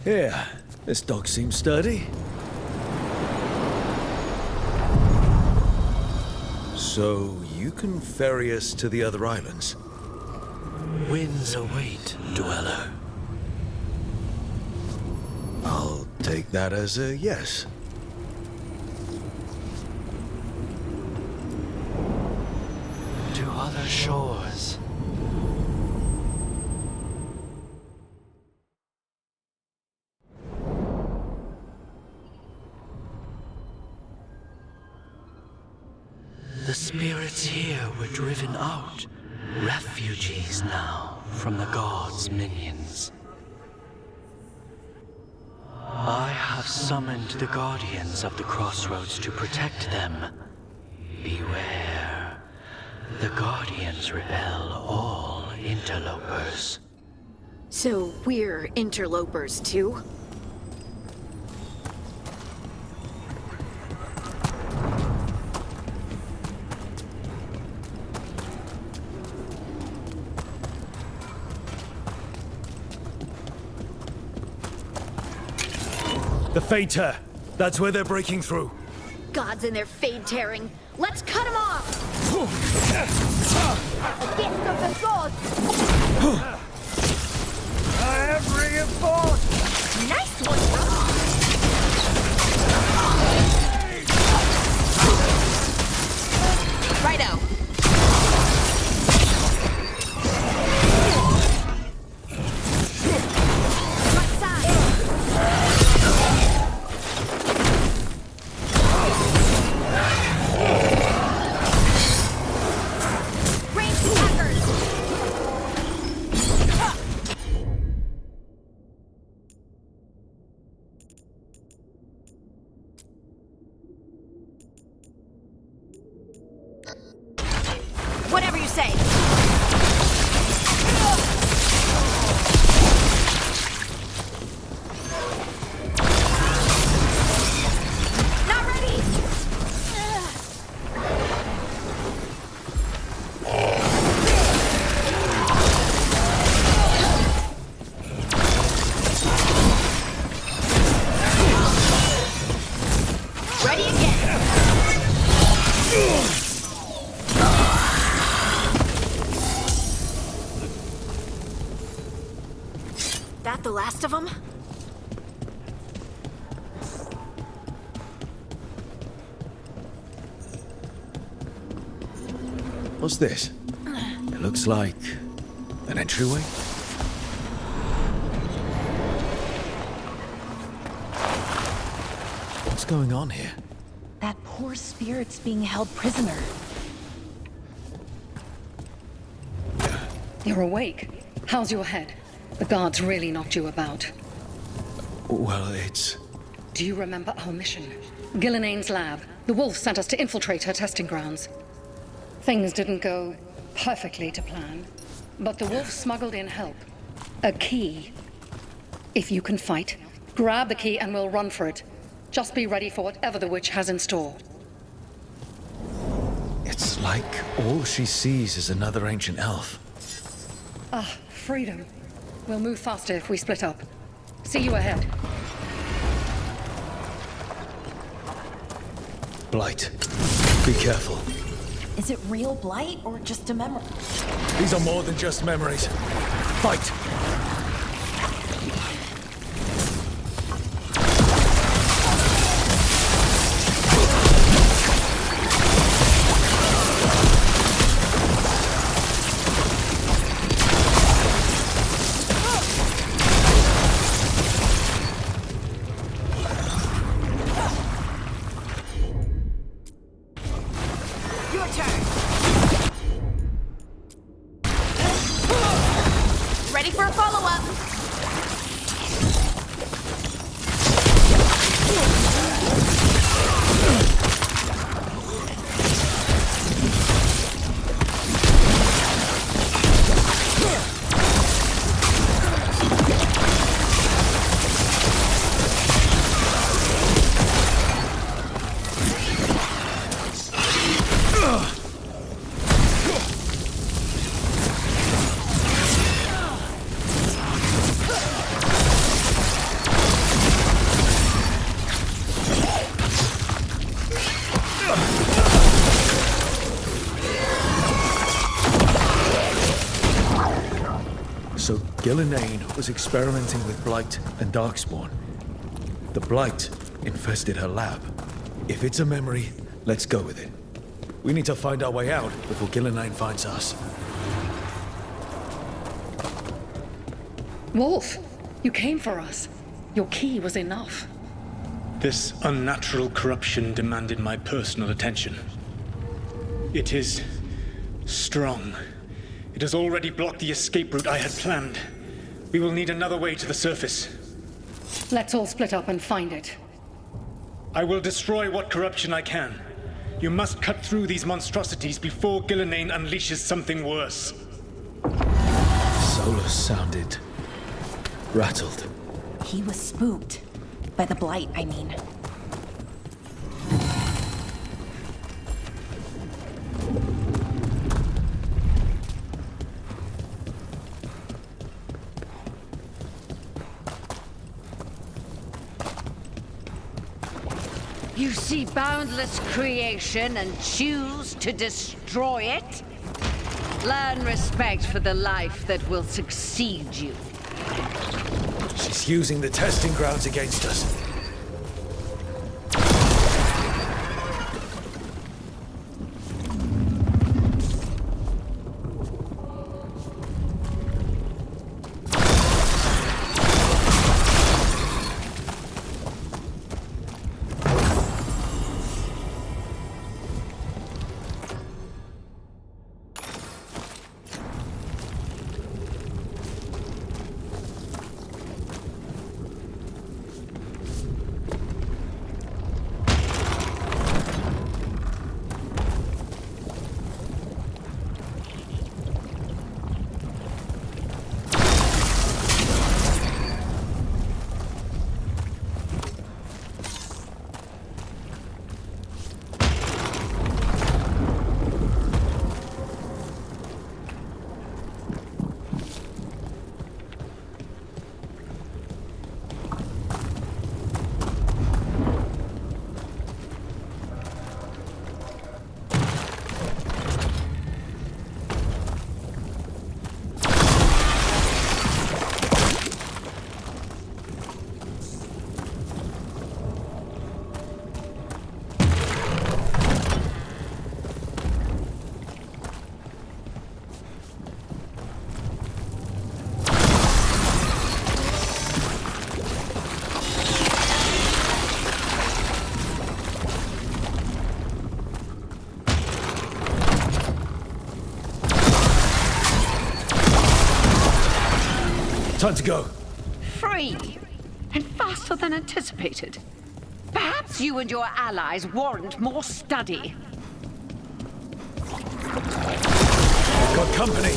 Here, this dog seems sturdy. So, you can ferry us to the other islands? Winds await, dweller. I'll take that as a yes. To other shores. The spirits here were driven out, refugees now from the gods' minions. I have summoned the guardians of the crossroads to protect them. Beware. The guardians repel all interlopers. So we're interlopers too? The Fade Tear. That's where they're breaking through. Gods and their fade tearing. Let's cut them off! A gift of the gods! I have reinforced! Nice one, Rook! Righto. Right side. Ranged attackers. Whatever you say. Not ready. Ready again. That the last of them? What's this? It looks like an entryway. What's going on here? That poor spirit's being held prisoner. You're awake. How's your head? The guards really knocked you about. Well, it's... Do you remember our mission? Gillinane's lab. The wolf sent us to infiltrate her testing grounds. Things didn't go perfectly to plan, but the wolf smuggled in help. A key. If you can fight, grab the key and we'll run for it. Just be ready for whatever the witch has in store. It's like all she sees is another ancient elf. Ah, freedom. We'll move faster if we split up. See you ahead. Blight. Be careful. Is it real blight or just a memory? These are more than just memories. Fight! Your turn. Ready for a follow-up. So Gillenane was experimenting with Blight and Darkspawn. The Blight infested her lab. If it's a memory, let's go with it. We need to find our way out before Gillenane finds us. Wolf, you came for us. Your key was enough. This unnatural corruption demanded my personal attention. It is strong. It has already blocked the escape route I had planned. We will need another way to the surface. Let's all split up and find it. I will destroy what corruption I can. You must cut through these monstrosities before Gillenane unleashes something worse. Solus sounded rattled. He was spooked. By the Blight, I mean. You see boundless creation and choose to destroy it? Learn respect for the life that will succeed you. She's using the testing grounds against us. Time to go. Free, and faster than anticipated. Perhaps you and your allies warrant more study. We've got company.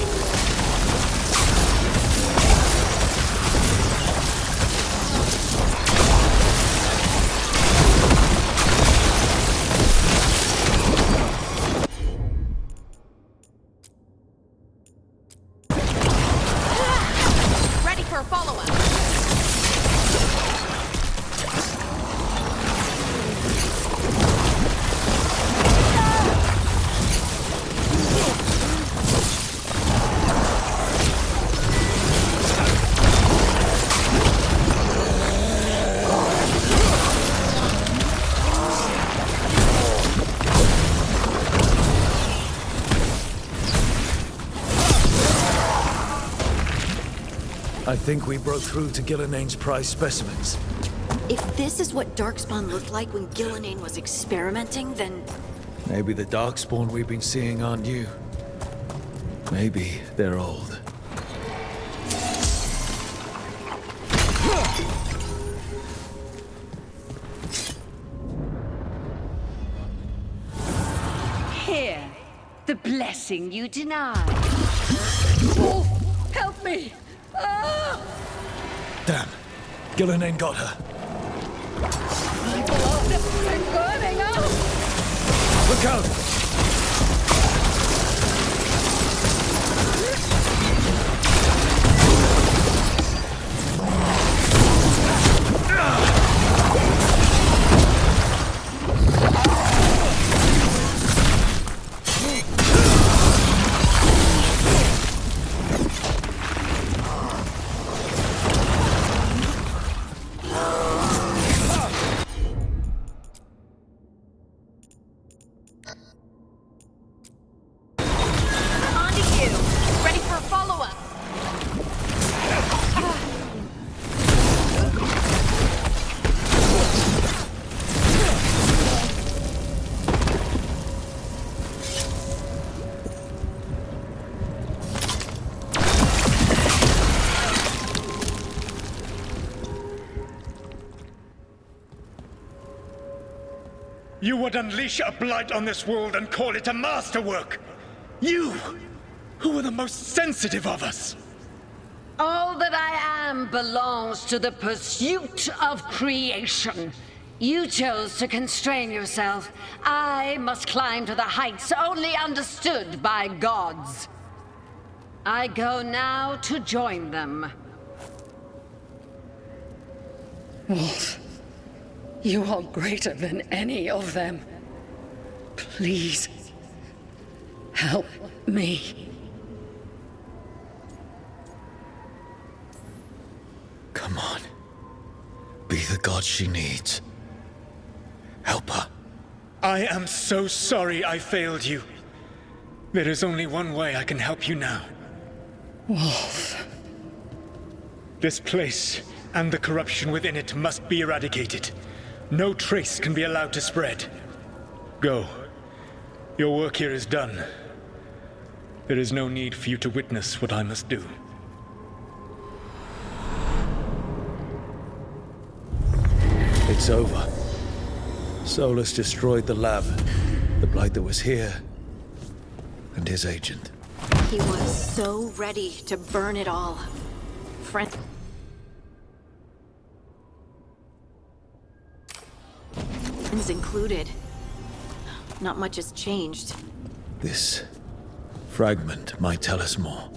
I think we broke through to Gillenane's prized specimens. If this is what Darkspawn looked like when Gillenane was experimenting, then... Maybe the Darkspawn we've been seeing aren't new. Maybe they're old. Here, the blessing you denied. Wolf, help me! Ah! Damn. Gillenane got her. People are literally burning up! Look out! You would unleash a blight on this world and call it a masterwork! You, who are the most sensitive of us! All that I am belongs to the pursuit of creation. You chose to constrain yourself. I must climb to the heights only understood by gods. I go now to join them. Wolf, you are greater than any of them. Please, help me. Come on. Be the god she needs. Help her. I am so sorry I failed you. There is only one way I can help you now. Wolf. This place and the corruption within it must be eradicated. No trace can be allowed to spread. Go. Your work here is done. There is no need for you to witness what I must do. It's over. Solus destroyed the lab, the blight that was here, and his agent. He was so ready to burn it all. Friends included. Not much has changed. This fragment might tell us more.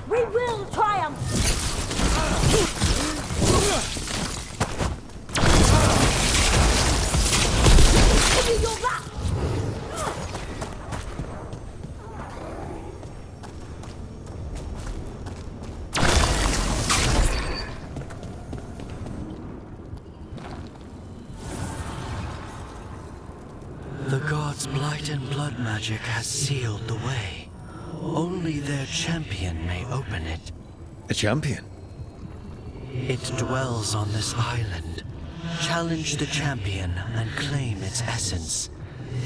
We will triumph! Give me your back! The gods' blight and blood magic has sealed the way. Only their champion may open it. A champion? It dwells on this island. Challenge the champion and claim its essence.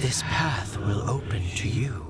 This path will open to you.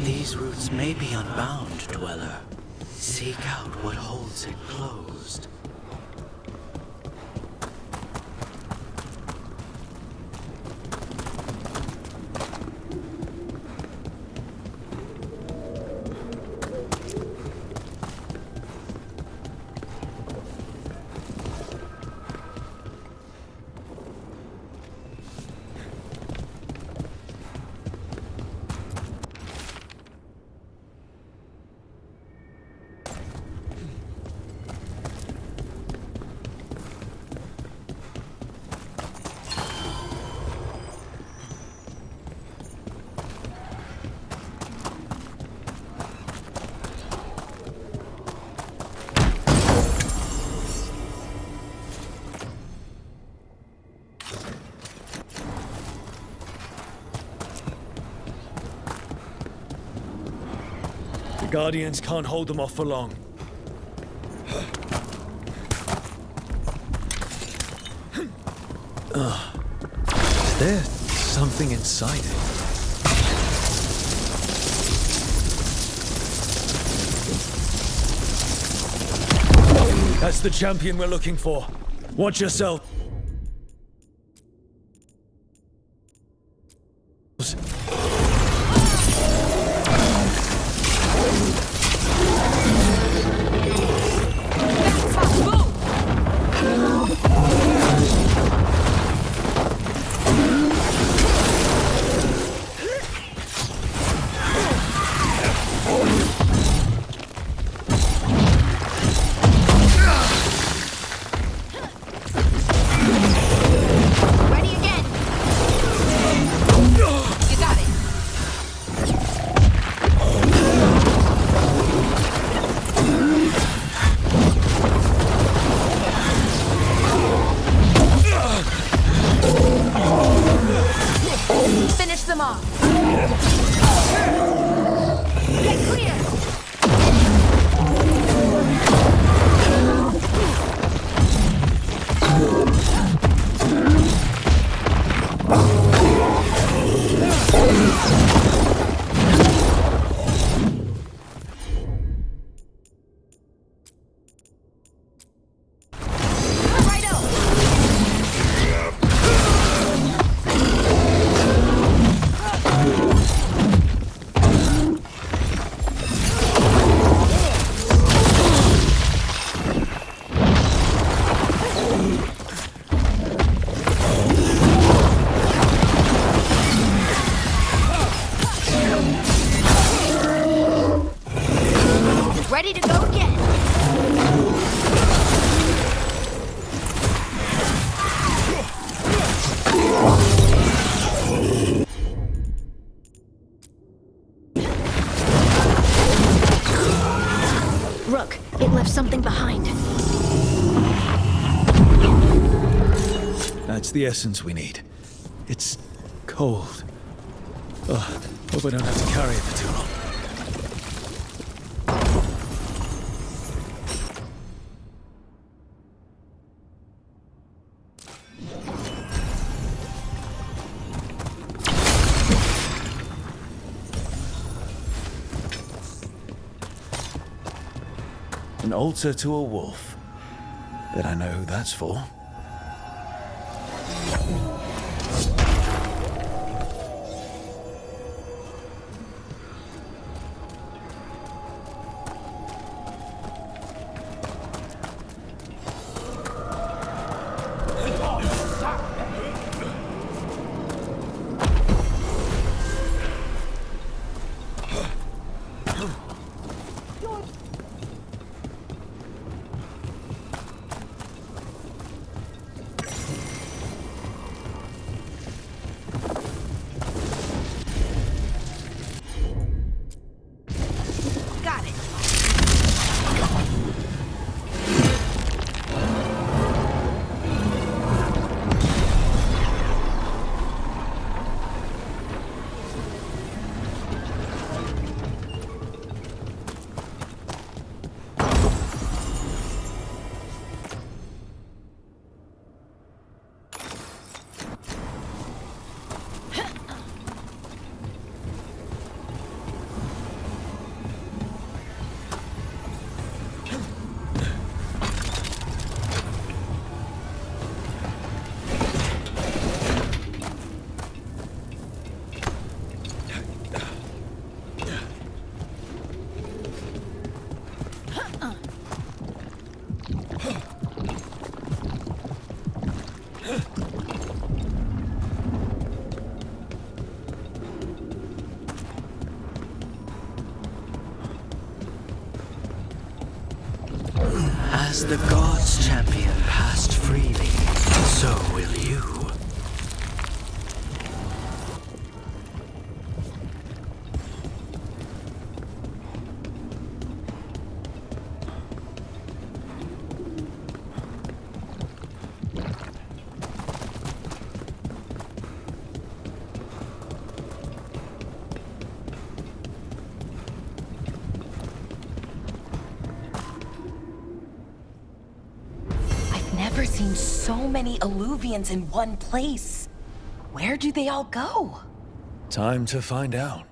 These roots may be unbound, Dweller. Seek out what holds it closed. Guardians can't hold them off for long. Is there something inside it? That's the champion we're looking for. Watch yourself. Finish them off. Get clear. Ready to go again. Rook, it left something behind. That's the essence we need. It's cold. Ugh, hope I don't have to carry it for too long. An altar to a wolf. Bet I know who that's for. As the gods' champion passed freely, so will you. seen so many Illuvians in one place. Where do they all go? Time to find out.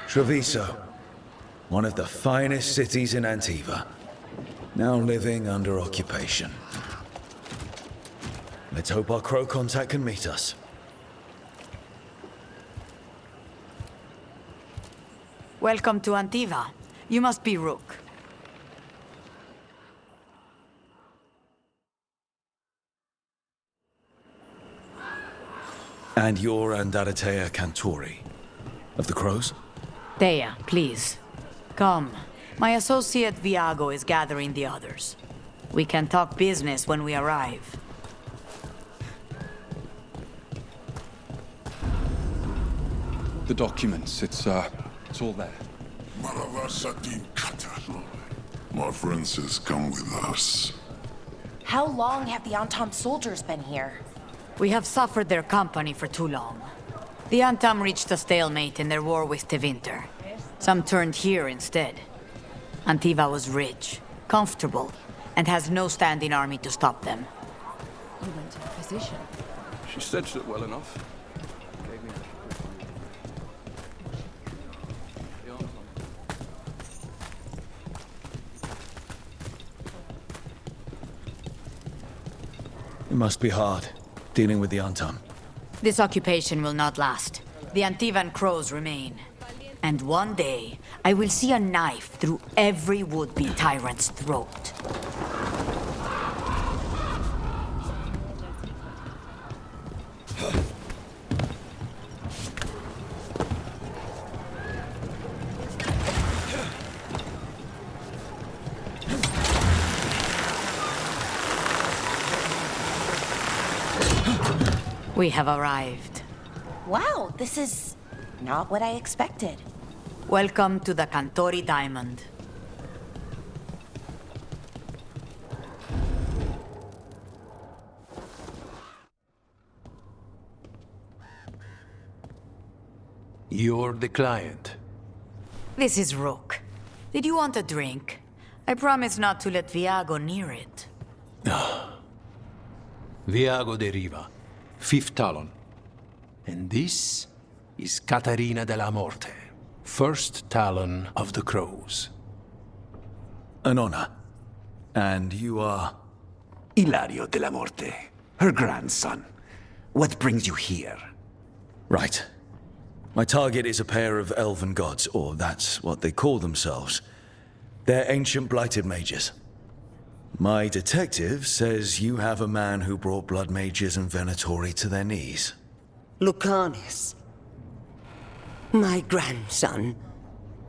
Treviso, one of the finest cities in Antiva, now living under occupation. Let's hope our crow contact can meet us. Welcome to Antiva. You must be Rook. And you're Andaratea Cantori, of the Crows? Thea, please. Come. My associate Viago is gathering the others. We can talk business when we arrive. The documents, it's all there. My friend says come with us. How long have the Antam soldiers been here? We have suffered their company for too long. The Antam reached a stalemate in their war with Tevinter. Some turned here instead. Antiva was rich, comfortable, and has no standing army to stop them. You went to the physician. She stitched it well enough. Gave me It must be hard, dealing with the Antam. This occupation will not last. The Antivan crows remain. And one day, I will see a knife through every would-be tyrant's throat. We have arrived. Wow, this is not what I expected. Welcome to the Cantori Diamond. You're the client. This is Rook. Did you want a drink? I promise not to let Viago near it. Viago de Riva, 5th Talon. And this is Catarina de la Morte, 1st Talon of the Crows. An honor. And you are? Ilario de la Morte, her grandson. What brings you here? Right. My target is a pair of elven gods, or that's what they call themselves. They're ancient blighted mages. My detective says you have a man who brought blood mages and Venatori to their knees. Lucanis. My grandson.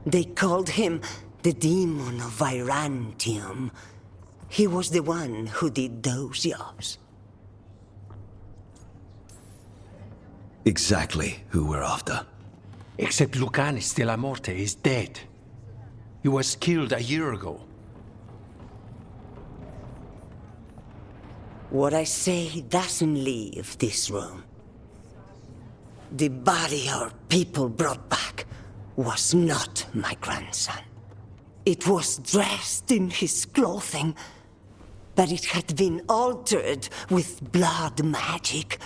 They called him the Demon of Virantium. He was the one who did those jobs. exactly who we're after. Except Lucanis de la Morte is dead. He was killed a year ago. What I say doesn't leave this room. The body our people brought back was not my grandson. It was dressed in his clothing, but it had been altered with blood magic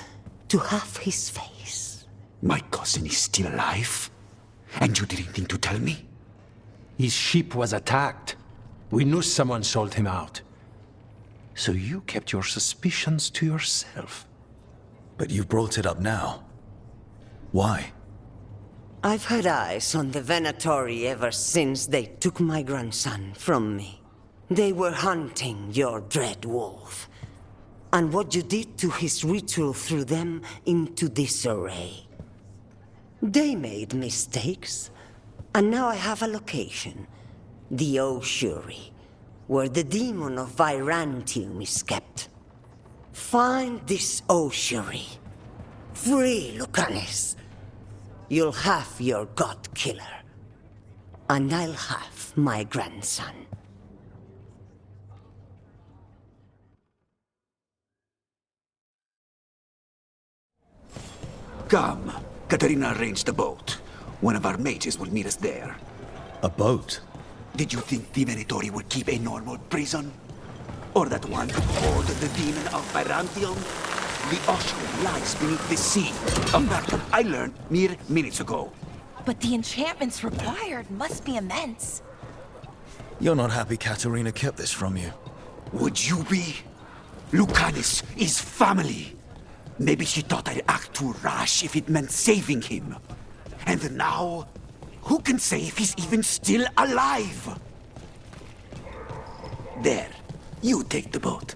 to have his face. My cousin is still alive? And you didn't think to tell me? His ship was attacked. We knew someone sold him out. So you kept your suspicions to yourself. But you brought it up now. Why? I've had eyes on the Venatori ever since they took my grandson from me. They were hunting your dread wolf. And what you did to his ritual threw them into disarray. They made mistakes, and now I have a location. The ossuary, where the demon of Virantium is kept. Find this ossuary. Free Lucanis. You'll have your god killer. And I'll have my grandson. Come. Katarina arranged a boat. One of our mages will meet us there. A boat? Did you think the Venatori would keep a normal prison? Or that one could hold the demon of Virantium? The ossuary lies beneath the sea. A fact I learned mere minutes ago. But the enchantments required must be immense. You're not happy Katarina kept this from you. Would you be? Lucanis is family. Maybe she thought I'd act too rash if it meant saving him. And now, who can say if he's even still alive? There, you take the boat.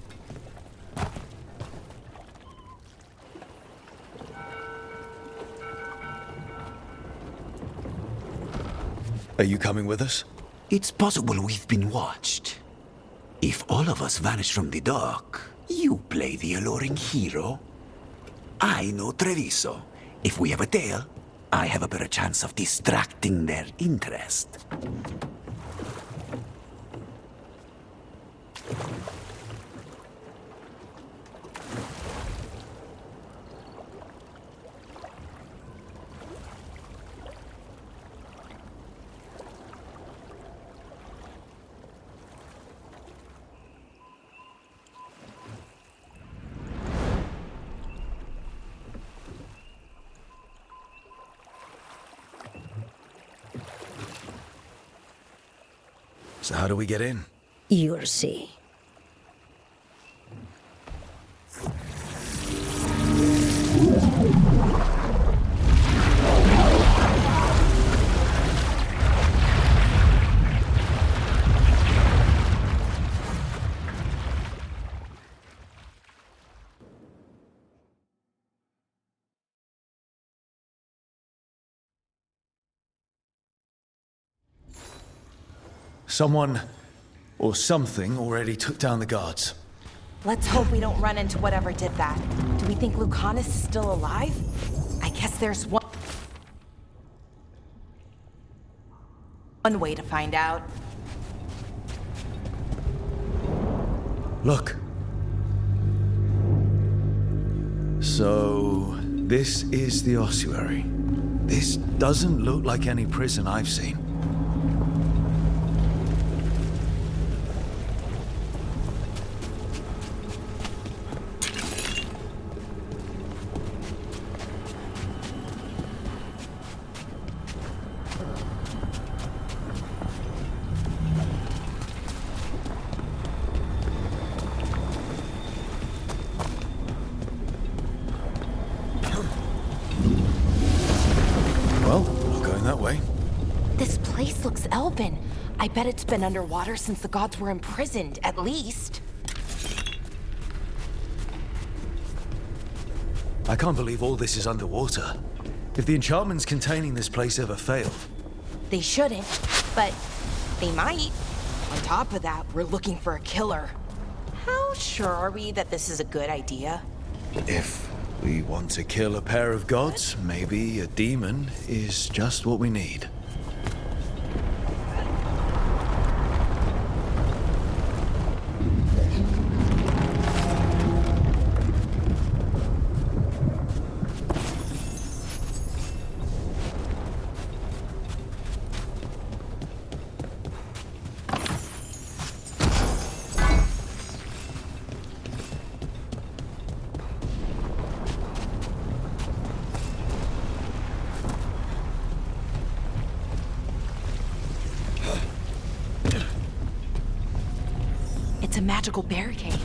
Are you coming with us? It's possible we've been watched. If all of us vanish from the dock, you play the alluring hero. I know Treviso. If we have a tail, I have a better chance of distracting their interest. So how do we get in? You'll see. Someone or something already took down the guards. Let's hope we don't run into whatever did that. Do we think Lucanis is still alive? I guess there's one way to find out. Look. So, this is the ossuary. This doesn't look like any prison I've seen. This place looks elven. I bet it's been underwater since the gods were imprisoned, at least. I can't believe all this is underwater. If the enchantments containing this place ever failed. They shouldn't, but they might. On top of that, we're looking for a killer. How sure are we that this is a good idea? If We want to kill a pair of gods. Maybe a demon is just what we need. It's a magical barricade.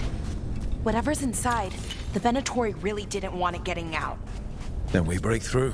Whatever's inside, the Venatori really didn't want it getting out. Then we break through.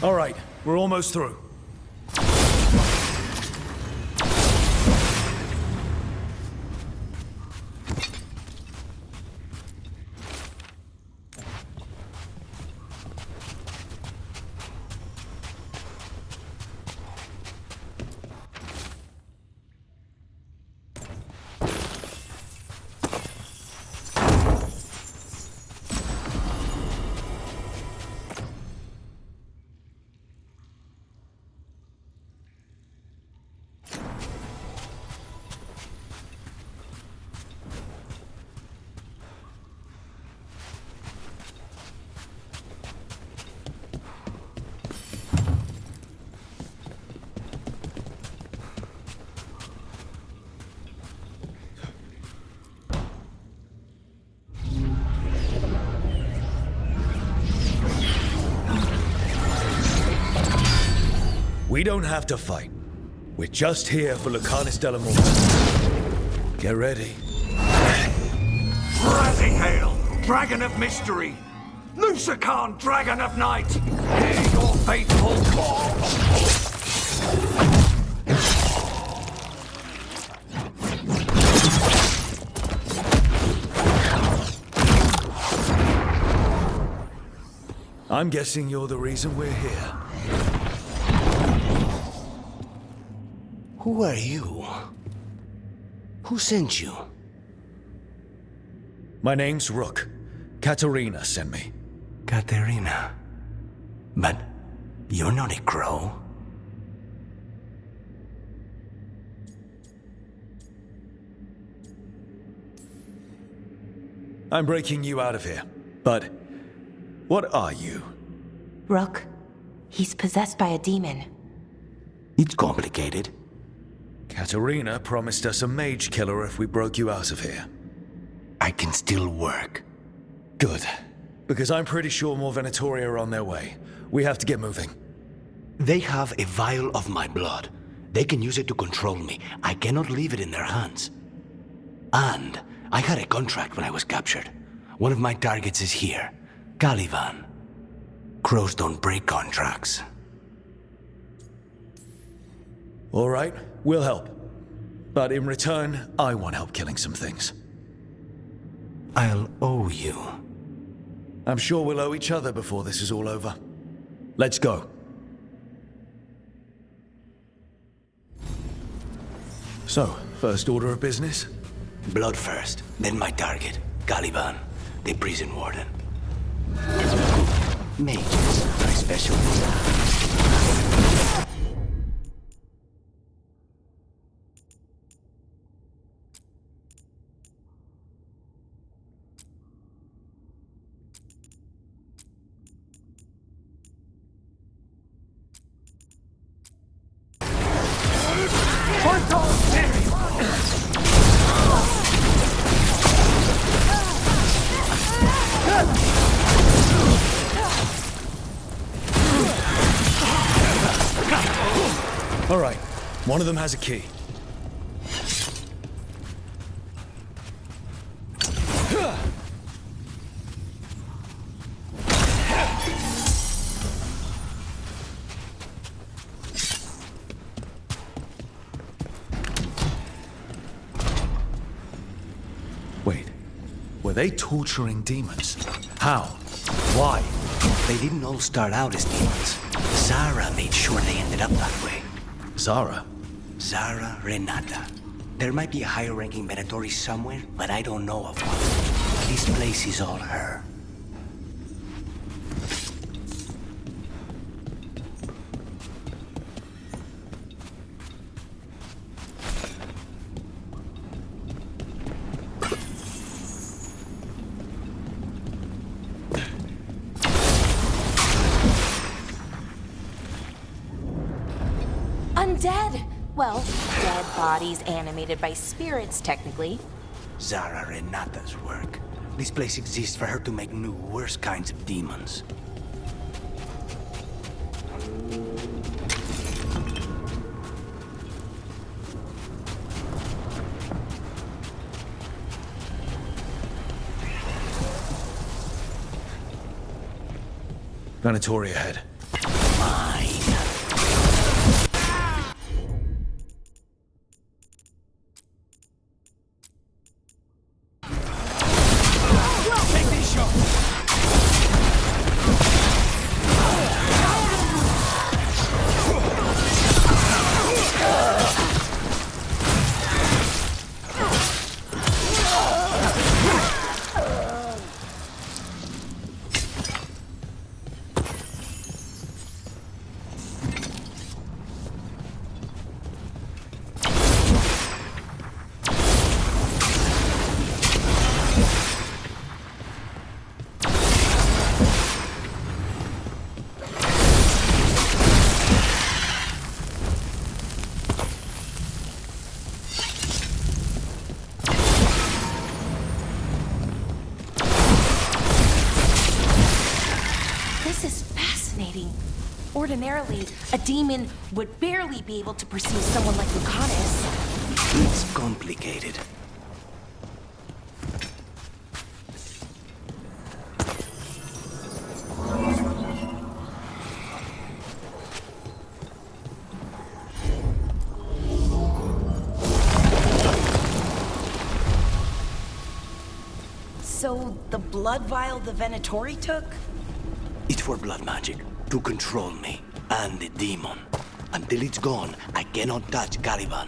All right, we're almost through. We don't have to fight. We're just here for Lucanus de la Morte. Get ready. Rising Hail, Dragon of Mystery! Lucican, Dragon of Night! Hear your faithful call! I'm guessing you're the reason we're here. Who are you? Who sent you? My name's Rook. Katerina sent me. Katerina. But you're not a crow. I'm breaking you out of here. But what are you? Rook, he's possessed by a demon. It's complicated. Katerina promised us a mage killer if we broke you out of here. I can still work. Good. Because I'm pretty sure more Venatori are on their way. We have to get moving. They have a vial of my blood. They can use it to control me. I cannot leave it in their hands. And I had a contract when I was captured. One of my targets is here. Caliban. Crows don't break contracts. All right, we'll help. But in return, I want help killing some things. I'll owe you. I'm sure we'll owe each other before this is all over. Let's go. So, first order of business? Blood first, then my target, Caliban, the prison warden. Mages are specialists. All right, one of them has a key. Wait, were they torturing demons? How? Why? They didn't all start out as demons. Zara made sure they ended up that way. Zara? Zara Renata. There might be a higher-ranking Venatori somewhere, but I don't know of one. This place is all her. Undead! Well, dead bodies animated by spirits, technically. Zara Renata's work. This place exists for her to make new, worse kinds of demons. Venatori ahead. Ordinarily, a demon would barely be able to perceive someone like Lucanus. It's complicated. So, the blood vial the Venatori took? It's for blood magic. To control me, and the demon. Until it's gone, I cannot touch Caliban.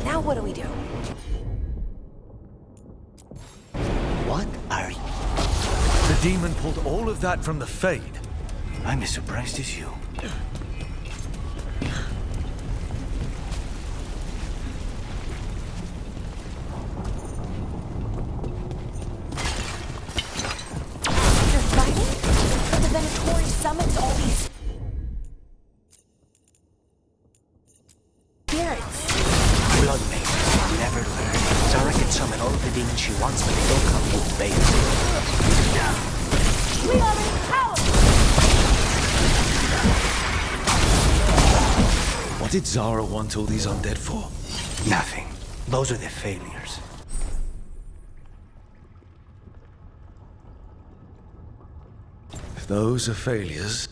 Now what do we do? What are you? The demon pulled all of that from the Fade. I'm as surprised as you. You're fighting? But the Venatori summons all these spirits. Blood maidens never learn. Zara can summon all the demons she wants, but they don't come to obey her. We are in power! What did Zara want all these undead for? Nothing. Those are the failures. If those are failures...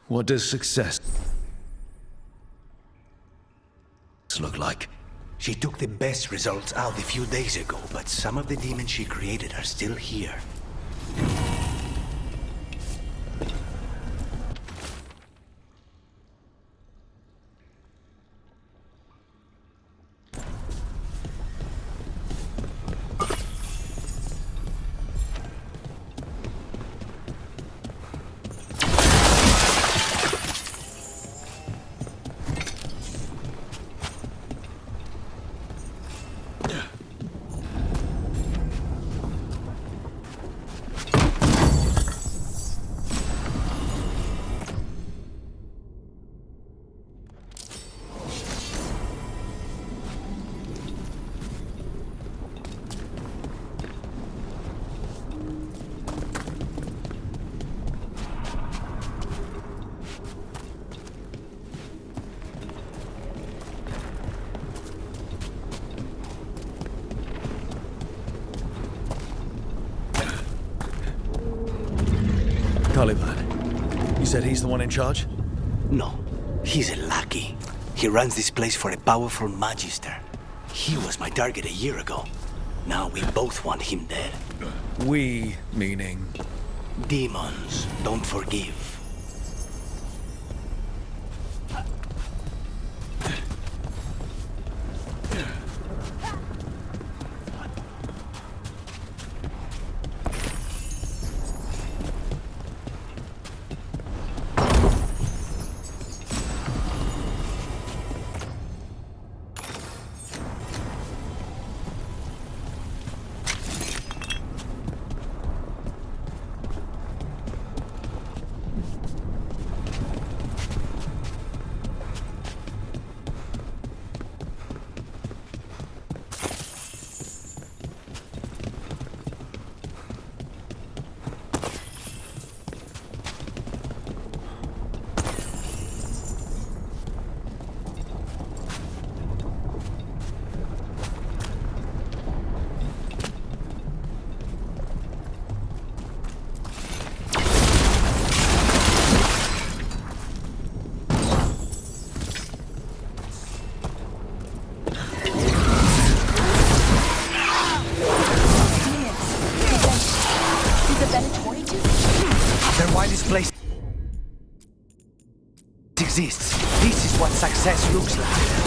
What does success look like? She took the best results out a few days ago, but some of the demons she created are still here. Kalivad. You said he's the one in charge? No, he's a lackey. He runs this place for a powerful magister. He was my target a year ago. Now we both want him dead. We, meaning? Demons don't forgive. Place exists. This is what success looks like.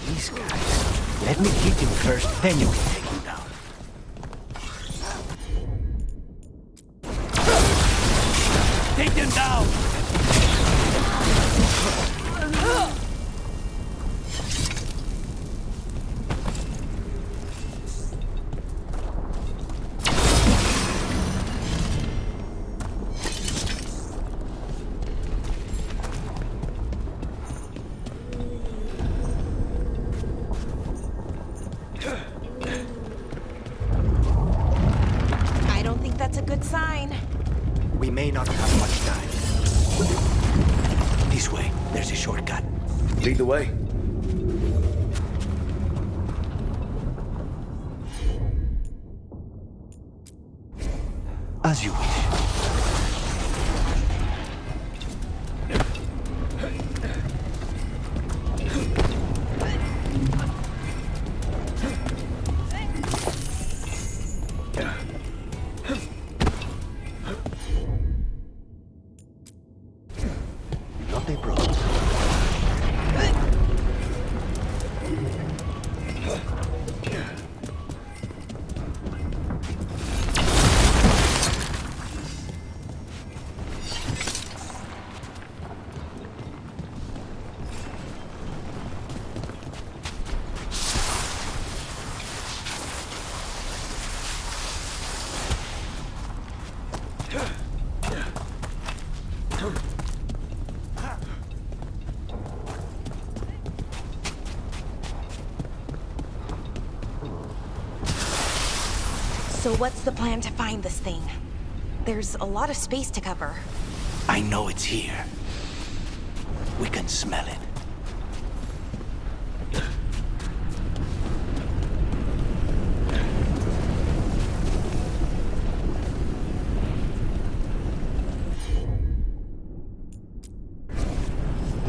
These guys. Let me hit him first, then you can take him down. Take him down! We may not have much time. This way, there's a shortcut. Lead the way. As you wish. So what's the plan to find this thing? There's a lot of space to cover. I know it's here. We can smell it.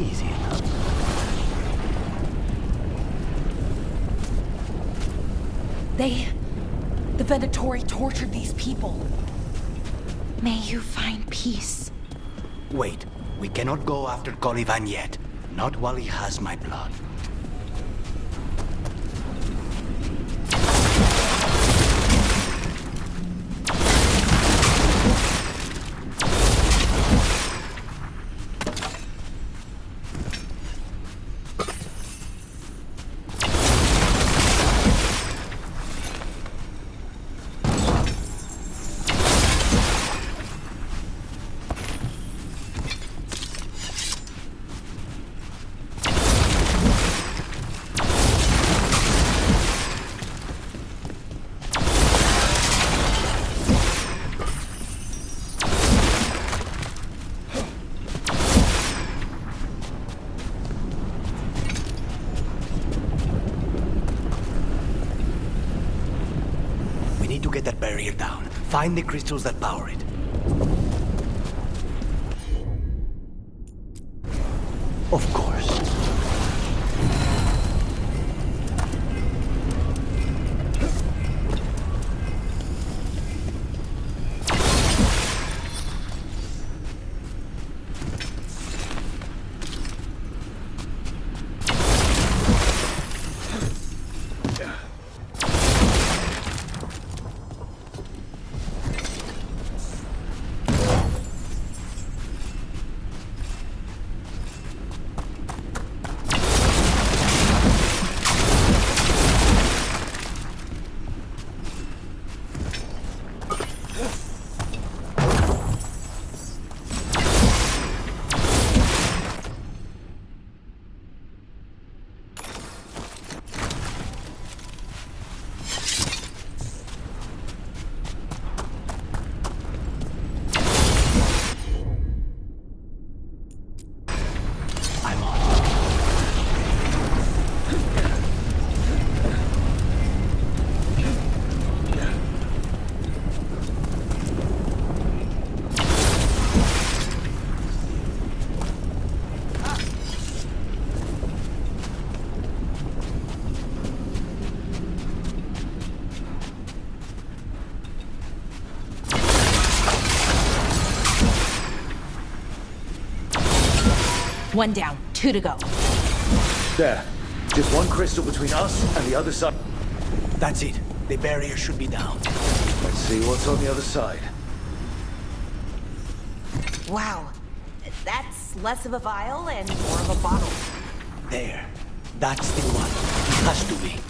Easy enough. The Venatori tortured these people. May you find peace. Wait, we cannot go after Colivan yet. Not while he has my blood. Get that barrier down. Find the crystals that power it. Of course. One down, 2 to go. There. Just one crystal between us and the other side. That's it. The barrier should be down. Let's see what's on the other side. Wow. That's less of a vial and more of a bottle. There. That's the one. Has to be.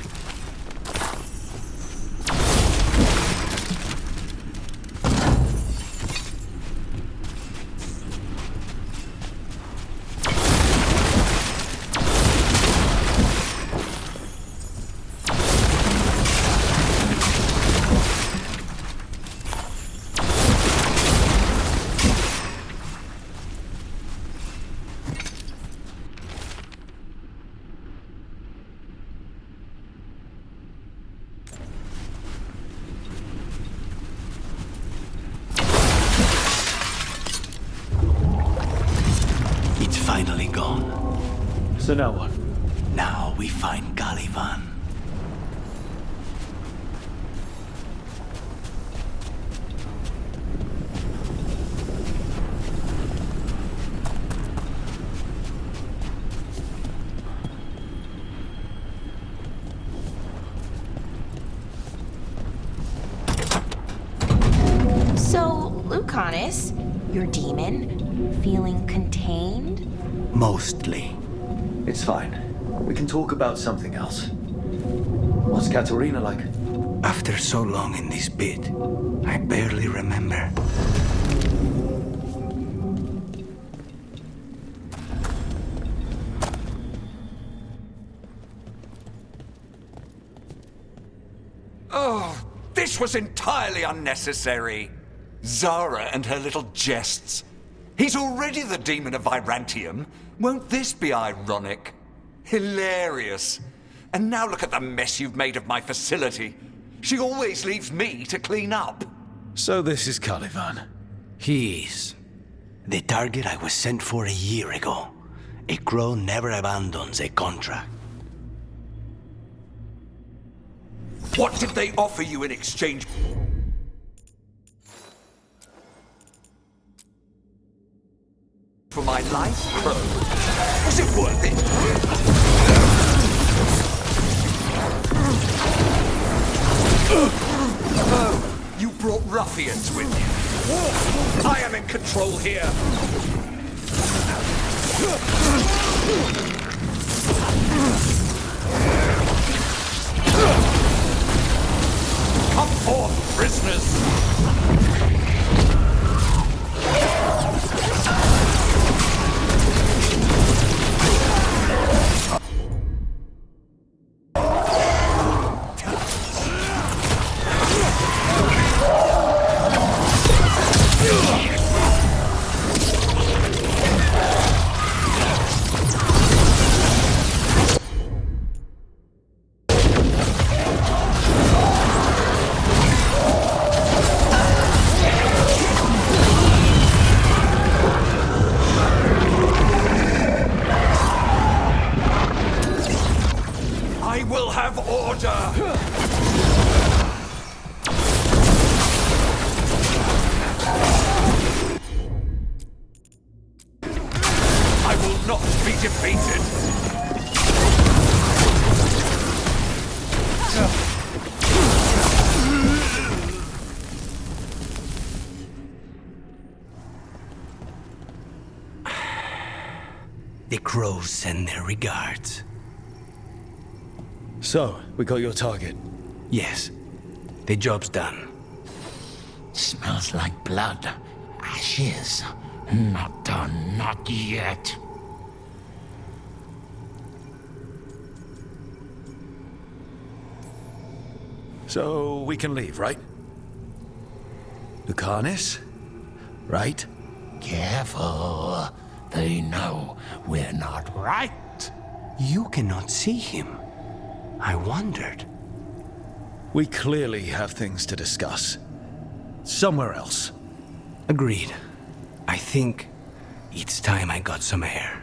Finally gone. So now what? Now we find Caliban. So, Lucanus, your demon, feeling contained? Mostly. It's fine. We can talk about something else. What's Katerina like? After so long in this pit, I barely remember. Oh, this This was entirely unnecessary. Zara and her little jests. He's already the demon of Virantium. Won't this be ironic? Hilarious. And now look at the mess you've made of my facility. She always leaves me to clean up. So this is Caliban. He is. The target I was sent for a year ago. A crow never abandons a contract. What did they offer you in exchange? For my life, Crow? Was it worth it? Oh, you brought ruffians with you. I am in control here. Come forth, prisoners! I will have order! I will not be defeated! The crows send their regards. So, we got your target? Yes. The job's done. Smells like blood. Ashes. Not done, not yet. So, we can leave, right? Lucanis? Right? Careful. They know we're not right. You cannot see him. I wondered. We clearly have things to discuss. Somewhere else. Agreed. I think it's time I got some air.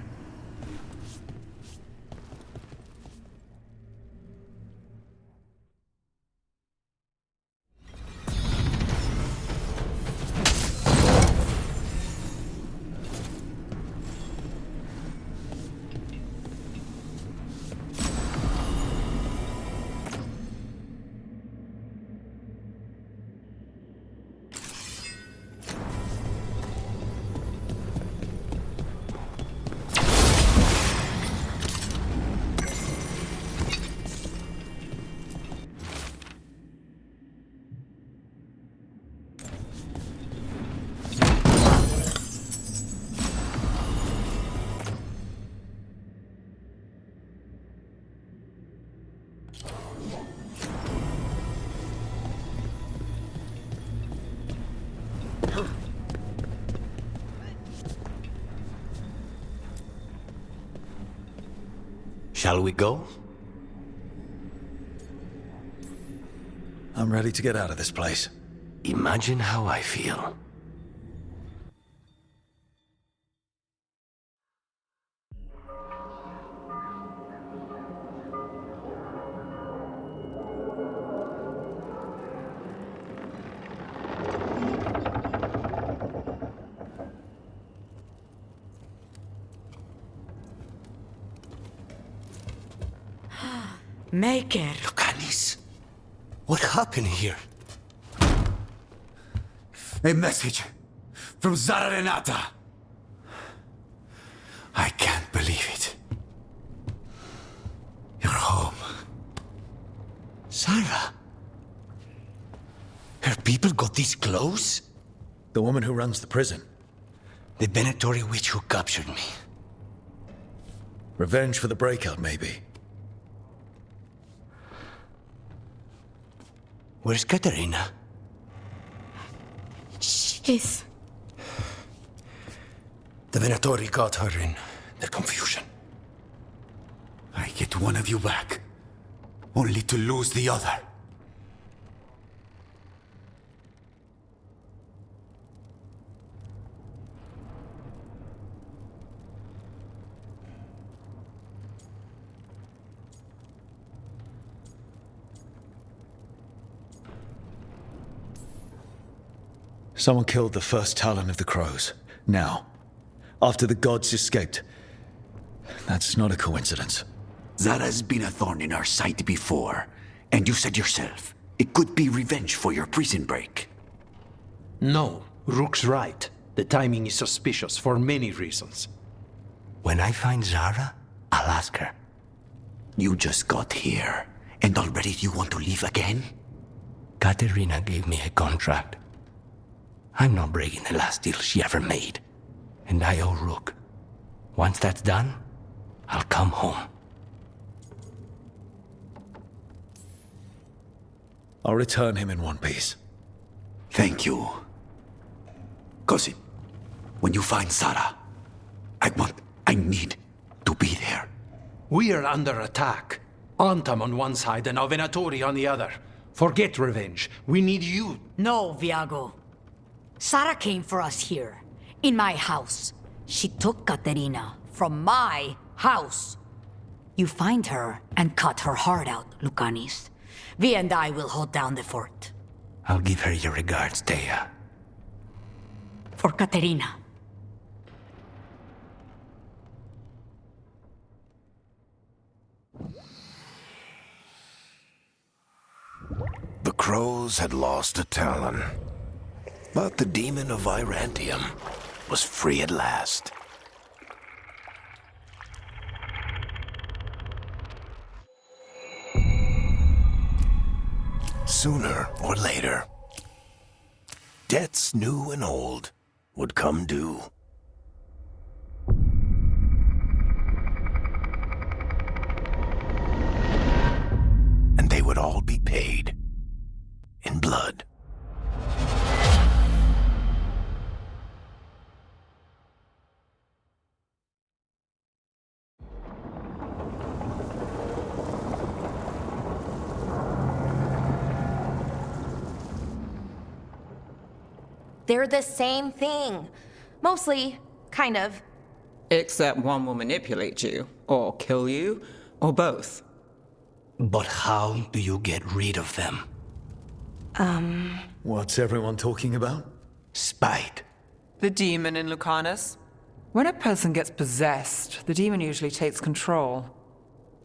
Shall we go? I'm ready to get out of this place. Imagine how I feel. Maker. Lucanis, what happened here? A message from Zara Renata. I can't believe it. You're home. Sarah? Her people got this close? The woman who runs the prison. The Venatori witch who captured me. Revenge for the breakout, maybe. Where's Katerina? She's... The Venatori got her in their confusion. I get one of you back, only to lose the other. Someone killed the first Talon of the Crows. Now, after the gods escaped. That's not a coincidence. Zara's been a thorn in our side before, and you said yourself, it could be revenge for your prison break. No, Rook's right. The timing is suspicious for many reasons. When I find Zara, I'll ask her. You just got here, and already you want to leave again? Katerina gave me a contract. I'm not breaking the last deal she ever made. And I owe Rook. Once that's done, I'll come home. I'll return him in one piece. Thank you. Cousin, when you find Zara, I need to be there. We are under attack. Antam on one side and Venatori on the other. Forget revenge. We need you. No, Viago. Sara came for us here, in my house. She took Katerina from my house. You find her and cut her heart out, Lucanis. Vi and I will hold down the fort. I'll give her your regards, Thea. For Katerina. The Crows had lost a Talon, but the demon of Virantium was free at last. Sooner or later, debts new and old would come due. And they would all be paid in blood. They're the same thing. Mostly, kind of. Except one will manipulate you, or kill you, or both. But how do you get rid of them? What's everyone talking about? Spite. The demon in Lucanus. When a person gets possessed, the demon usually takes control.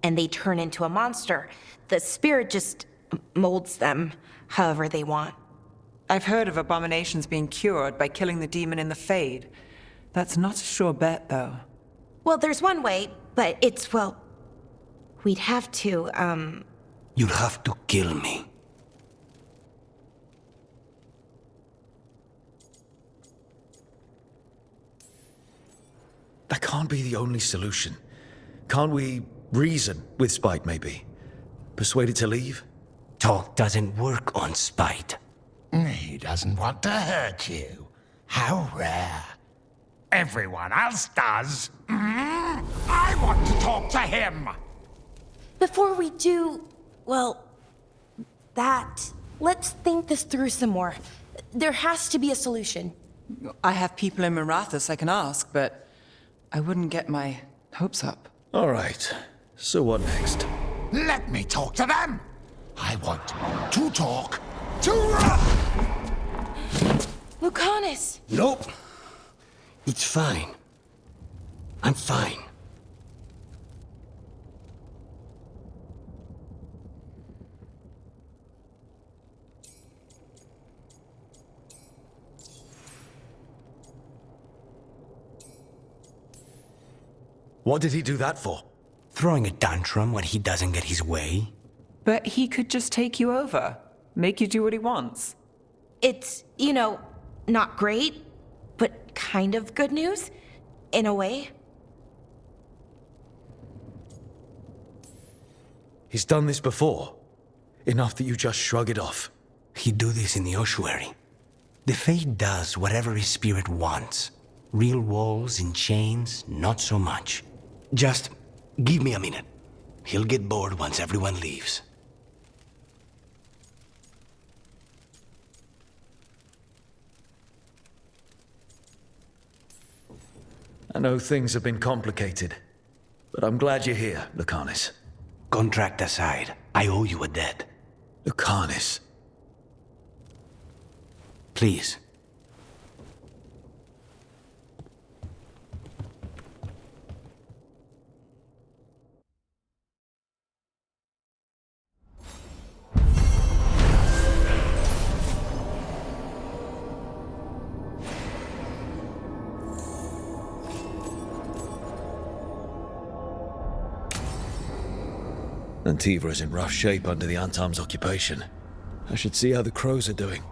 And they turn into a monster. The spirit just molds them however they want. I've heard of abominations being cured by killing the demon in the Fade. That's not a sure bet, though. Well, there's one way, but it's, well... We'd have to, You'll have to kill me. That can't be the only solution. Can't we reason with Spite, maybe? Persuade it to leave? Talk doesn't work on Spite. He doesn't want to hurt you. How rare. Everyone else does. I want to talk to him. Before we do, well, that, let's think this through some more. There has to be a solution. I have people in Marathas I can ask, but I wouldn't get my hopes up. All right. So what next? Let me talk to them. I want to talk to Lucanus! Nope. It's fine. I'm fine. What did he do that for? Throwing a tantrum when he doesn't get his way. But he could just take you over. Make you do what he wants. It's, not great, but kind of good news, in a way. He's done this before. Enough that you just shrug it off. He'd do this in the ossuary. The Fate does whatever his spirit wants. Real walls and chains, not so much. Just give me a minute. He'll get bored once everyone leaves. I know things have been complicated, but I'm glad you're here, Lucanis. Contract aside, I owe you a debt. Lucanis. Please. Antiva is in rough shape under the Antam's occupation. I should see how the crows are doing.